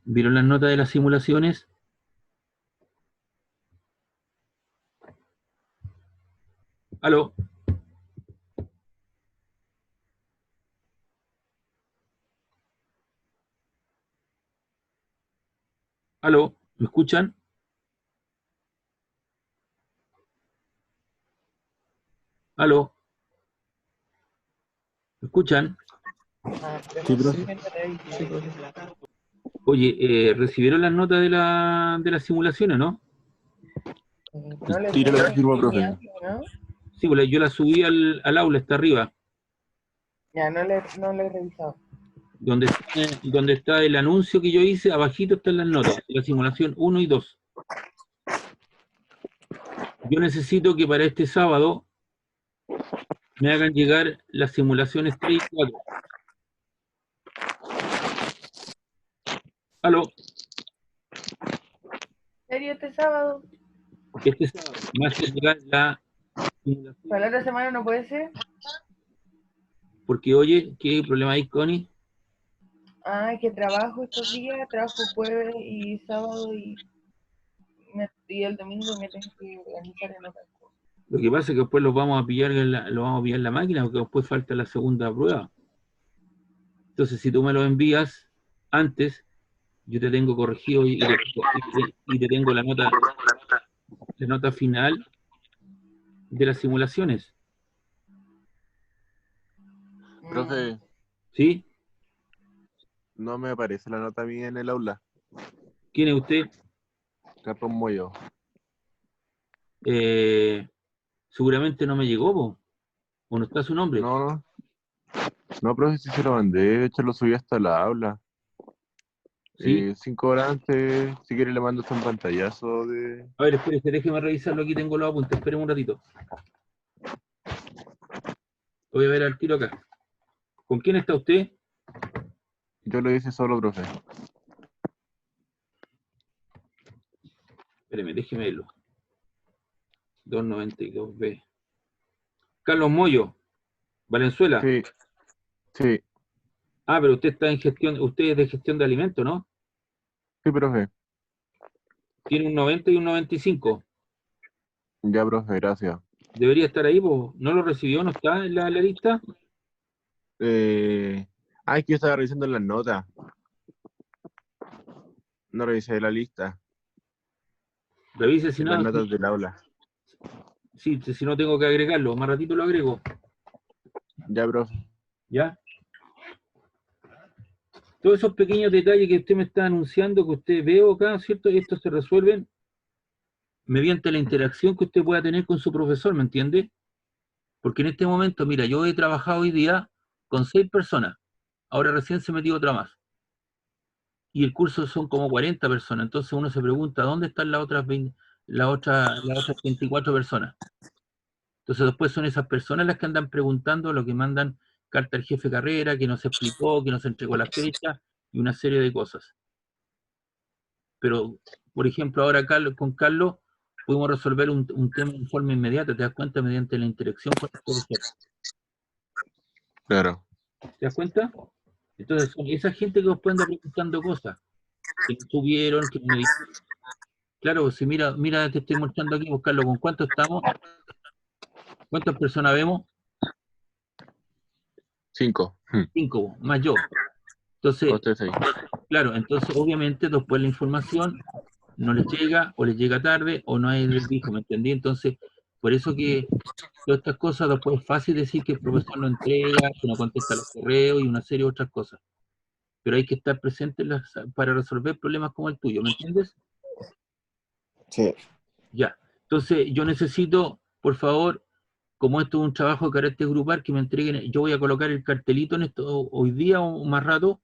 ¿vieron las notas de las simulaciones? ¿Aló? ¿Aló? ¿Me escuchan? ¿Aló? ¿Me escuchan? Sí, profe. Sí, profe. Oye, ¿recibieron las notas de de las simulaciones, no? No le Tíralo tengo la firma, profe. ¿no? Sí, pues yo la subí al aula, está arriba, Ya, no le he revisado. donde está el anuncio que yo hice, abajito están las notas, la simulación 1 y 2. Yo necesito que para este sábado me hagan llegar las simulaciones 3 y 4. ¿Aló? ¿En serio este sábado? Este sábado me hace llegar la simulación. ¿Para la otra semana no puede ser? Porque, oye, ¿qué problema hay, Connie? Ah, que trabajo estos días, trabajo jueves y sábado y el domingo me tengo que organizar en otras cosas. Lo que pasa es que después los vamos a pillar lo vamos a pillar en la máquina, porque después falta la segunda prueba. Entonces, si tú me lo envías antes, yo te tengo corregido y te tengo la nota final de las simulaciones. Profe, ¿Sí? no me aparece la nota mía en el aula. ¿Quién es usted? Carlos Moyo. Eh, seguramente no me llegó, po, o no está su nombre. No, no. No, profe, sí se lo mandé. De hecho, lo subí hasta la aula. ¿Sí? 5 horas antes, si quiere le mando hasta un pantallazo de... A ver, espérese, déjeme revisarlo, aquí tengo los apuntes, espere un ratito. Lo voy a ver al tiro acá. ¿Con quién está usted? Yo lo hice solo, profe. Espéreme, déjeme verlo. 292B. Carlos Moyo, Valenzuela. Sí, sí, Ah, pero usted está en gestión, usted es de gestión de alimentos, ¿no? sí, profe. Tiene un 90 y un 95. Ya, profe, gracias. Debería estar ahí, pues. ¿No lo recibió? ¿No está en la lista? Es que yo estaba revisando las notas. No revisé la lista. Revise si En las no, notas del aula. si no tengo que agregarlo. Más ratito lo agrego. Ya, profe. ¿Ya? Todos esos pequeños detalles que usted me está anunciando, que usted veo acá, ¿cierto? Estos se resuelven mediante la interacción que usted pueda tener con su profesor, ¿me entiende? Porque en este momento, mira, yo he trabajado hoy día con 6 personas. Ahora recién se metió otra más. Y el curso son como 40 personas. Entonces uno se pregunta, ¿dónde están las otras 20, las otras 24 personas? Entonces después son esas personas las que andan preguntando, lo que mandan carta al jefe de carrera, que no se explicó, que no se entregó la fecha y una serie de cosas. Pero, por ejemplo, ahora con Carlos pudimos resolver un tema de forma inmediata, ¿te das cuenta? Mediante la interacción con el profesor. Claro. ¿Te das cuenta? Entonces, son esa gente que os puede andar preguntando cosas, que no tuvieron, que no me dijeron. Claro, si mira, te estoy mostrando aquí, buscarlo, ¿con cuánto estamos? ¿Cuántas personas vemos? 5. 5, más yo. Entonces, Usted 6. claro, entonces obviamente después la información no les llega, o les llega tarde, o no hay les dijo, ¿me entendí? Entonces, por eso que todas estas cosas después es fácil decir que el profesor no entrega, que no contesta los correos y una serie de otras cosas. Pero hay que estar presente para resolver problemas como el tuyo, ¿me entiendes? Sí. Ya. Entonces, yo necesito, por favor, como esto es un trabajo de carácter grupal, que me entreguen, yo voy a colocar el cartelito en esto hoy día o más rato,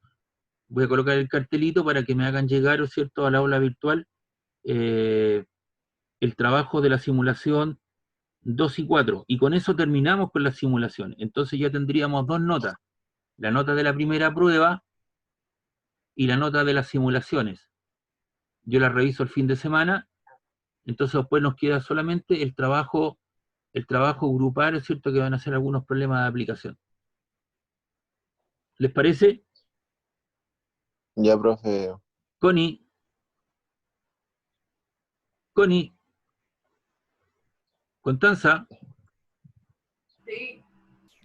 voy a colocar el cartelito para que me hagan llegar, ¿cierto?, a la aula virtual el trabajo de la simulación 2 y 4, y con eso terminamos con la simulación. Entonces ya tendríamos 2 notas, la nota de la primera prueba y la nota de las simulaciones. Yo la reviso el fin de semana, entonces después nos queda solamente el trabajo grupal, es cierto que van a ser algunos problemas de aplicación. ¿Les parece? Ya, profe. Connie, Constanza, Sí.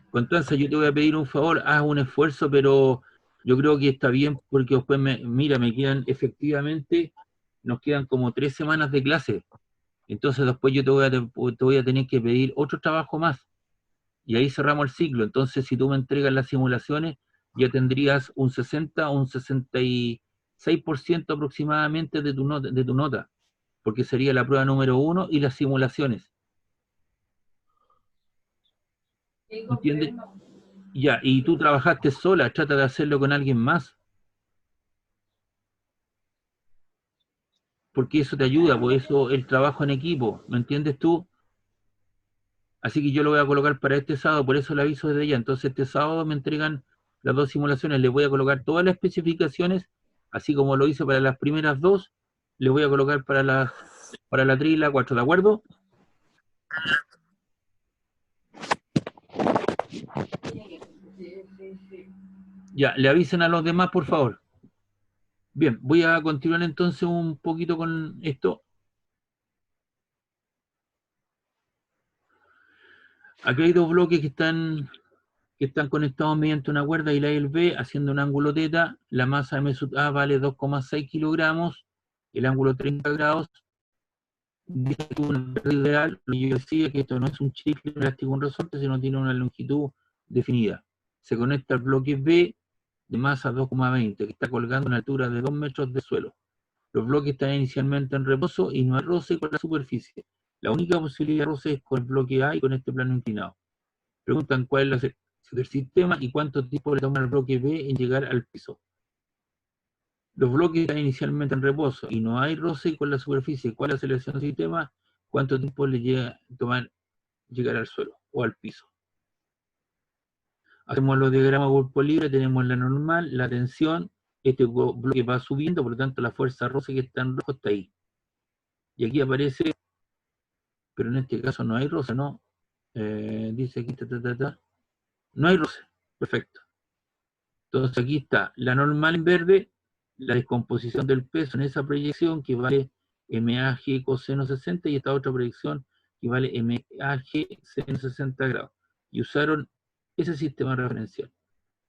Constanza, yo te voy a pedir un favor, haz un esfuerzo, pero yo creo que está bien porque después, mira, me quedan efectivamente, nos quedan como 3 semanas de clase. Entonces después yo te voy a tener que pedir otro trabajo más. Y ahí cerramos el ciclo. Entonces si tú me entregas las simulaciones, ya tendrías un 60 o un 66% aproximadamente de tu nota, porque sería la prueba número 1 y las simulaciones. ¿Entiendes? Ya, y tú trabajaste sola, trata de hacerlo con alguien más. Porque eso te ayuda, por eso el trabajo en equipo, ¿me entiendes tú? Así que yo lo voy a colocar para este sábado, por eso le aviso desde ya. Entonces este sábado me entregan las 2 simulaciones, les voy a colocar todas las especificaciones, así como lo hice para las primeras 2, les voy a colocar para la 3 y la 4, ¿de acuerdo? Sí. Ya, le avisen a los demás, por favor. Bien, voy a continuar entonces un poquito con esto. Aquí hay 2 bloques que están conectados mediante una cuerda y la y el B haciendo un ángulo θ. La masa M sub A vale 2,6 kilogramos, el ángulo 30 grados. Dice que una pérdida ideal, lo que yo decía que esto no es un chicle elástico un resorte, sino tiene una longitud definida. Se conecta al bloque B de masa 2,20, que está colgando a una altura de 2 metros del suelo. Los bloques están inicialmente en reposo y no hay roce con la superficie. La única posibilidad de roce es con el bloque A y con este plano inclinado. Preguntan cuál es la selección del sistema y cuánto tiempo le toma al bloque B en llegar al piso. Los bloques están inicialmente en reposo y no hay roce con la superficie. ¿Cuál es la selección del sistema? ¿Cuánto tiempo le toma llegar al suelo o al piso? Hacemos los diagramas cuerpo libre, tenemos la normal, la tensión, este bloque va subiendo, por lo tanto la fuerza roce que está en rojo está ahí. Y aquí aparece, pero en este caso no hay roce, ¿no? Dice aquí, no hay roce, perfecto. Entonces aquí está la normal en verde, la descomposición del peso en esa proyección que vale MAG coseno 60 y esta otra proyección que vale MAG seno 60 grados. Y usaron ese sistema referencial.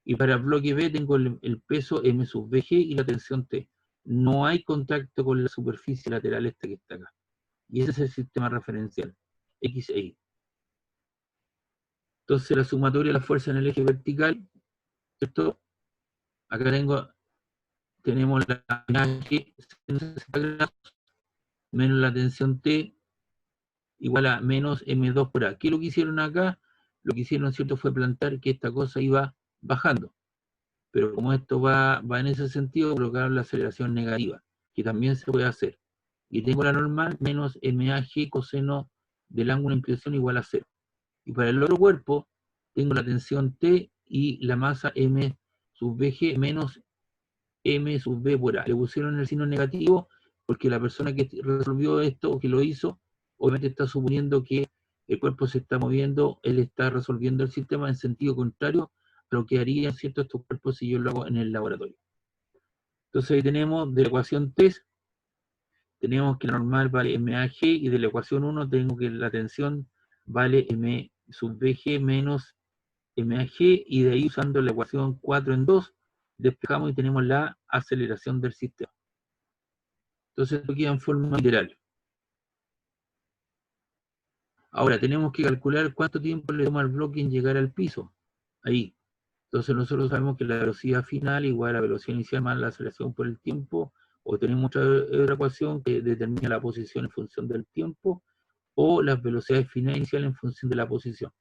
Y para el bloque B tengo el peso M sub BG y la tensión T. No hay contacto con la superficie lateral esta que está acá. Y ese es el sistema referencial, X e Y. Entonces la sumatoria de la fuerza en el eje vertical, ¿cierto? Acá tenemos la MAG menos la tensión T igual a menos M2 por A. ¿Qué es lo que hicieron acá? Lo que hicieron, ¿cierto?, fue plantear que esta cosa iba bajando. Pero como esto va en ese sentido, colocaron la aceleración negativa, que también se puede hacer. Y tengo la normal menos MAG coseno del ángulo de inclinación igual a 0. Y para el otro cuerpo, tengo la tensión T y la masa M sub BG menos M sub B por A. Le pusieron el signo negativo porque la persona que resolvió esto o que lo hizo, obviamente está suponiendo que el cuerpo se está moviendo, él está resolviendo el sistema en sentido contrario a lo que harían ciertos estos cuerpos si yo lo hago en el laboratorio. Entonces ahí tenemos de la ecuación 3, tenemos que la normal vale MAG y de la ecuación 1 tengo que la tensión vale M sub BG menos MAG y de ahí usando la ecuación 4 en 2 despejamos y tenemos la aceleración del sistema. Entonces esto queda en forma literal. Ahora tenemos que calcular cuánto tiempo le toma al bloque en llegar al piso. Ahí. Entonces nosotros sabemos que la velocidad final igual a la velocidad inicial más la aceleración por el tiempo, o tenemos otra ecuación que determina la posición en función del tiempo, o las velocidades finales iniciales en función de la posición.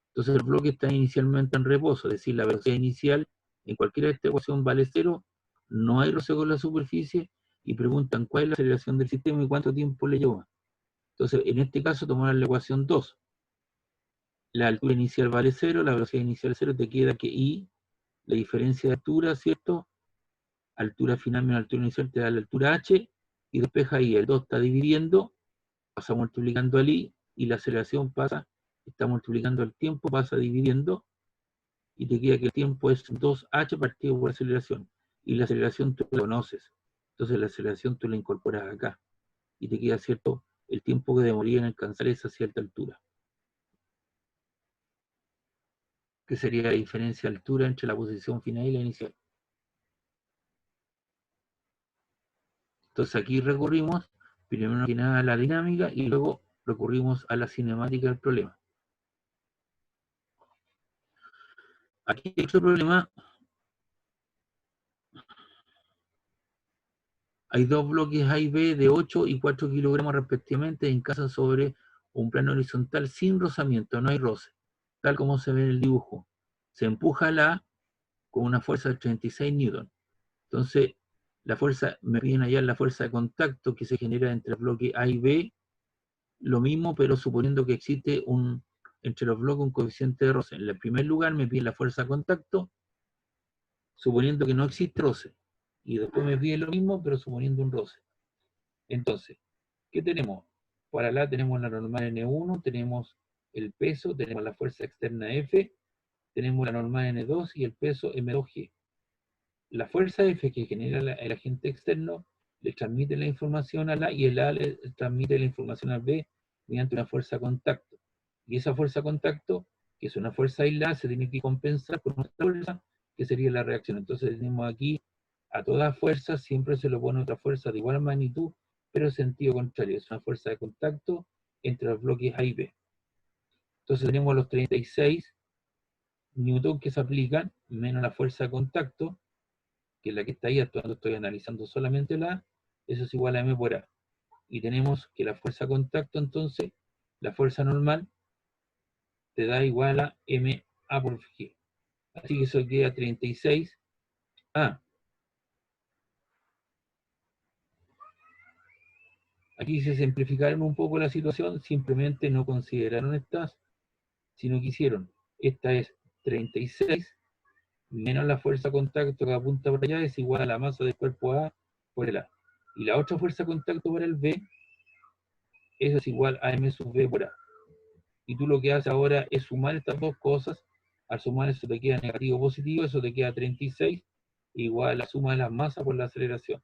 Entonces el bloque está inicialmente en reposo, es decir, la velocidad inicial en cualquiera de estas ecuaciones vale 0, no hay roce con la superficie, y preguntan cuál es la aceleración del sistema y cuánto tiempo le lleva. Entonces, en este caso, tomar la ecuación 2. La altura inicial vale 0, la velocidad inicial 0, te queda que I la diferencia de altura, ¿cierto? Altura final menos altura inicial te da la altura h, y despeja ahí, el 2 está dividiendo, pasa multiplicando al i, y la aceleración pasa, está multiplicando el tiempo, pasa dividiendo, y te queda que el tiempo es 2h partido por aceleración, y la aceleración tú la conoces, entonces la aceleración tú la incorporas acá, y te queda, ¿cierto?, el tiempo que demoraría en alcanzar esa cierta altura, que sería la diferencia de altura entre la posición final y la inicial. Entonces aquí recurrimos, primero que nada, a la dinámica, y luego recurrimos a la cinemática del problema. Aquí hay otro problema. Hay dos bloques A y B de 8 y 4 kilogramos respectivamente en casa sobre un plano horizontal sin rozamiento, no hay roce, tal como se ve en el dibujo. Se empuja la A con una fuerza de 36 newton. Entonces, la fuerza, me piden allá la fuerza de contacto que se genera entre el bloque A y B, lo mismo, pero suponiendo que existe entre los bloques un coeficiente de roce. En el primer lugar me piden la fuerza de contacto, suponiendo que no existe roce. Y después me piden lo mismo, pero suponiendo un roce. Entonces, ¿qué tenemos? Para la tenemos la normal N1, tenemos el peso, tenemos la fuerza externa F, tenemos la normal N2 y el peso M2G. La fuerza F que genera el agente externo le transmite la información a la y el A le transmite la información al B mediante una fuerza de contacto. Y esa fuerza de contacto, que es una fuerza aislada, se tiene que compensar con otra fuerza que sería la reacción. Entonces tenemos aquí a toda fuerza siempre se le pone otra fuerza de igual magnitud, pero en sentido contrario. Es una fuerza de contacto entre los bloques A y B. Entonces tenemos los 36 newton que se aplican, menos la fuerza de contacto, que es la que está ahí actuando, estoy analizando solamente la A, eso es igual a M por A. Y tenemos que la fuerza de contacto, entonces, la fuerza normal, te da igual a MA por G. Así que eso queda 36. Aquí se simplificaron un poco la situación, simplemente no consideraron estas, sino que hicieron, esta es 36 menos la fuerza de contacto que apunta para allá es igual a la masa del cuerpo A por el A. Y la otra fuerza de contacto para el B, eso es igual a M sub B por A. Y tú lo que haces ahora es sumar estas dos cosas. Al sumar eso te queda negativo o positivo, eso te queda 36, igual a la suma de las masas por la aceleración.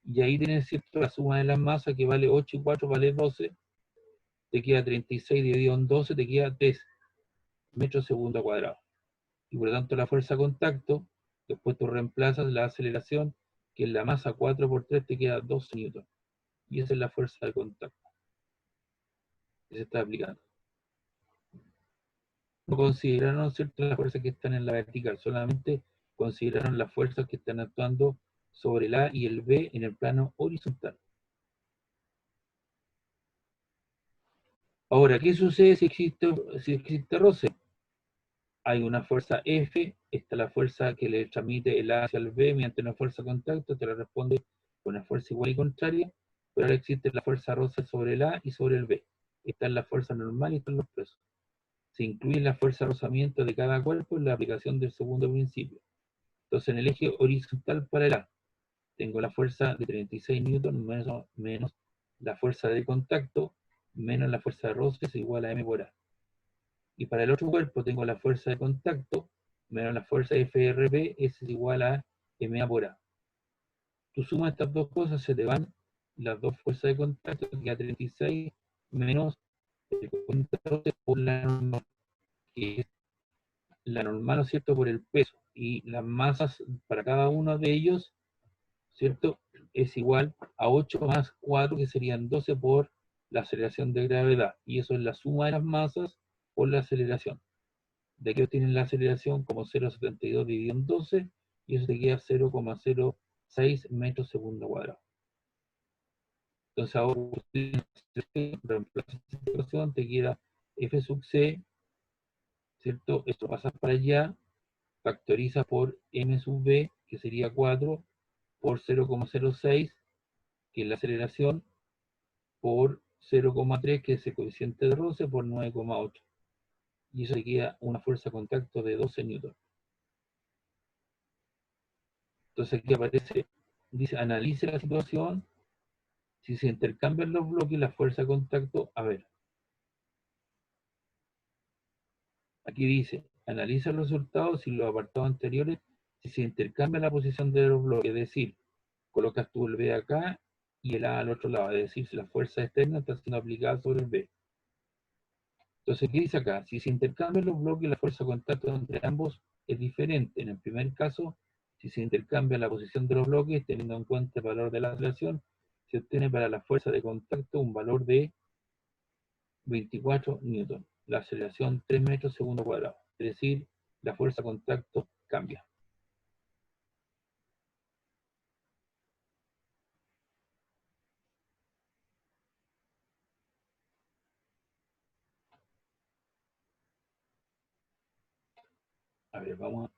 Y ahí tienes, ¿cierto?, la suma de las masas que vale 8 y 4 vale 12, te queda 36 dividido en 12, te queda 3 metros segundo cuadrado. Y por lo tanto la fuerza de contacto, después tú reemplazas la aceleración, que es la masa 4 por 3, te queda 12 newton. Y esa es la fuerza de contacto que se está aplicando. No consideraron, ¿cierto?, las fuerzas que están en la vertical, solamente consideraron las fuerzas que están actuando sobre el A y el B en el plano horizontal. Ahora, ¿qué sucede si existe roce? Hay una fuerza F, esta es la fuerza que le transmite el A hacia el B mediante una fuerza de contacto, te la responde con una fuerza igual y contraria, pero ahora existe la fuerza roce sobre el A y sobre el B. Esta es la fuerza normal y están los pesos. Se incluye la fuerza de rozamiento de cada cuerpo en la aplicación del segundo principio. Entonces, en el eje horizontal para el A, tengo la fuerza de 36 newton menos la fuerza de contacto menos la fuerza de roce es igual a M por A. Y para el otro cuerpo tengo la fuerza de contacto menos la fuerza FRB, es igual a MA por A. Tú sumas estas dos cosas, se te van las dos fuerzas de contacto, que queda 36 menos el contacto por la normal, que es la normal, ¿no es cierto?, por el peso. Y las masas para cada uno de ellos, ¿cierto?, es igual a 8 más 4, que serían 12 por la aceleración de gravedad. Y eso es la suma de las masas por la aceleración. De aquí obtienen la aceleración como 0,72 dividido en 12, y eso te queda 0,06 metros segundo cuadrado. Entonces ahora reemplaza esta situación, te queda F sub C, ¿cierto? Esto pasa para allá, factoriza por M sub B, que sería 4, por 0,06, que es la aceleración, por 0,3, que es el coeficiente de roce, por 9,8. Y eso te queda una fuerza de contacto de 12 newton. Entonces aquí aparece, dice, analice la situación, si se intercambian los bloques, la fuerza de contacto, a ver, aquí dice, analiza los resultados y los apartados anteriores, si se intercambia la posición de los bloques, es decir, colocas tú el B acá y el A al otro lado, es decir, si la fuerza externa está siendo aplicada sobre el B. Entonces, ¿qué dice acá? Si se intercambian los bloques, la fuerza de contacto entre ambos es diferente. En el primer caso, si se intercambia la posición de los bloques, teniendo en cuenta el valor de la aceleración, se obtiene para la fuerza de contacto un valor de 24 newton. La aceleración 3 metros segundo cuadrado. Es decir, la fuerza de contacto cambia. A ver, vamos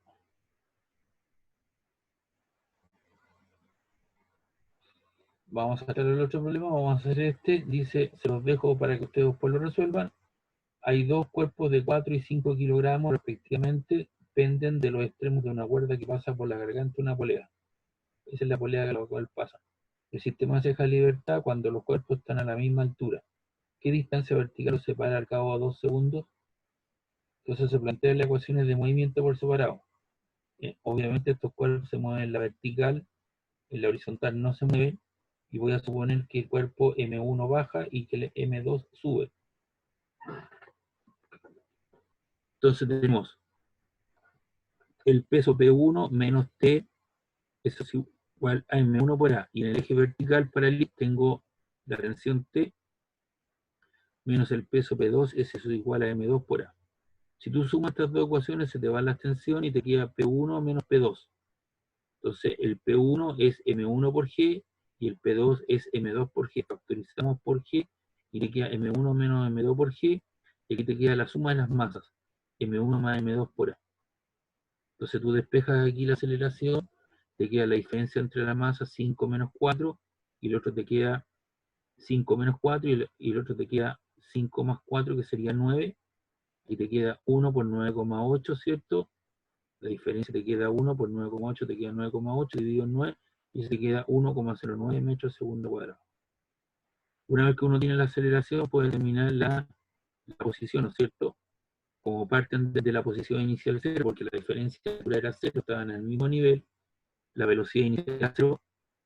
a hacer el otro problema, vamos a hacer este. Dice, se los dejo para que ustedes después lo resuelvan. Hay dos cuerpos de 4 y 5 kilogramos respectivamente, penden de los extremos de una cuerda que pasa por la garganta de una polea. Esa es la polea a la cual pasa. El sistema se deja en libertad cuando los cuerpos están a la misma altura. ¿Qué distancia vertical los separa al cabo de 2 segundos? Entonces se plantean las ecuaciones de movimiento por separado. Obviamente estos cuerpos se mueven en la vertical, en la horizontal no se mueven, y voy a suponer que el cuerpo M1 baja y que el M2 sube. Entonces tenemos el peso P1 menos T, eso es igual a M1 por A. Y en el eje vertical para el I tengo la tensión T menos el peso P2, eso es igual a M2 por A. Si tú sumas estas dos ecuaciones, se te va la tensión y te queda P1 menos P2. Entonces el P1 es M1 por G y el P2 es M2 por G. Factorizamos por G y te queda M1 menos M2 por G, y aquí te queda la suma de las masas, M1 más M2 por A. Entonces tú despejas aquí la aceleración, te queda la diferencia entre la masa 5 menos 4, y el otro te queda 5 menos 4, y el otro te queda 5 más 4, que sería 9, y te queda 1 por 9,8, ¿cierto? La diferencia te queda 1 por 9,8, te queda 9,8 dividido en 9, y se te queda 1,09 metros segundo cuadrado. Una vez que uno tiene la aceleración, puede determinar la posición, ¿no es cierto? Como parten desde la posición inicial 0, porque la diferencia era 0, estaban al mismo nivel, la velocidad inicial es 0,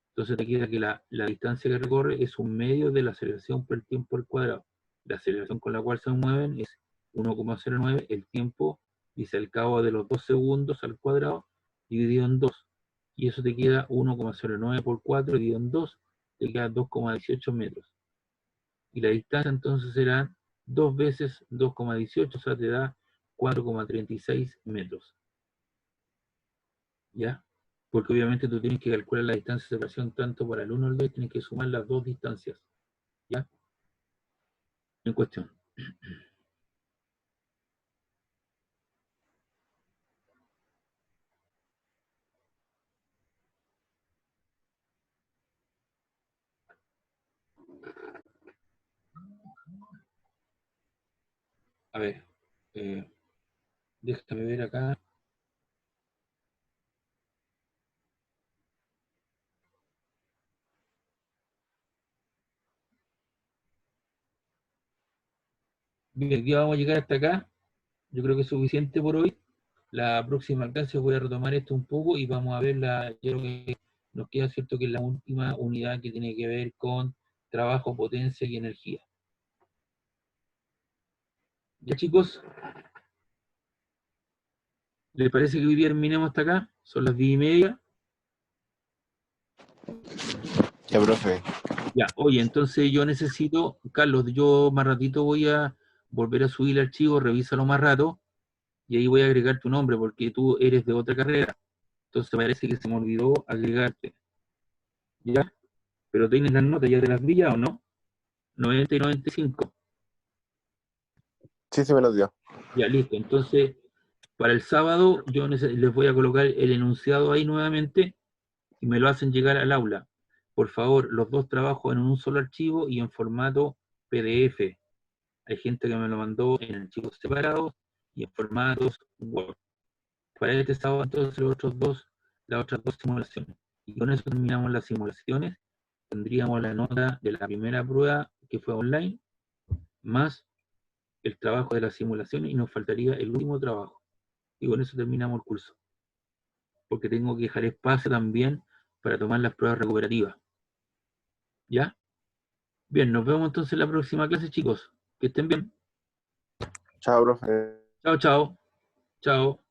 entonces te queda que la distancia que recorre es un medio de la aceleración por el tiempo al cuadrado. La aceleración con la cual se mueven es 1,09, el tiempo dice al cabo de los 2 segundos al cuadrado dividido en 2. Y eso te queda 1,09 por 4 dividido en 2, te queda 2,18 metros. Y la distancia entonces será 2 veces 2,18, o sea, te da 4,36 metros. ¿Ya? Porque obviamente tú tienes que calcular la distancia de separación tanto para el 1 y el 2, tienes que sumar las dos distancias. ¿Ya? En cuestión. A ver, déjame ver acá. Bien, ya vamos a llegar hasta acá. Yo creo que es suficiente por hoy. La próxima clase voy a retomar esto un poco y vamos a ver yo creo que nos queda cierto que es la última unidad que tiene que ver con trabajo, potencia y energía. Ya, chicos, ¿les parece que hoy día terminemos hasta acá? Son las 10:30. Ya, profe. Ya, oye, entonces yo necesito, Carlos, yo más ratito voy a volver a subir el archivo, revísalo más rato, y ahí voy a agregar tu nombre, porque tú eres de otra carrera. Entonces parece que se me olvidó agregarte. ¿Ya? Pero tienes las notas, ya te las vi ya, ¿o no? 90 y 95. Sí, me lo dio. Ya, listo. Entonces, para el sábado yo les voy a colocar el enunciado ahí nuevamente y me lo hacen llegar al aula. Por favor, los dos trabajos en un solo archivo y en formato PDF. Hay gente que me lo mandó en archivos separados y en formatos Word. Para este sábado, entonces, los otros dos las otras 2 simulaciones. Y con eso terminamos las simulaciones. Tendríamos la nota de la primera prueba, que fue online, más el trabajo de las simulaciones, y nos faltaría el último trabajo. Y con eso terminamos el curso. Porque tengo que dejar espacio también para tomar las pruebas recuperativas. ¿Ya? Bien, nos vemos entonces en la próxima clase, chicos. Que estén bien. Chao, profe. Chao, chao. Chao.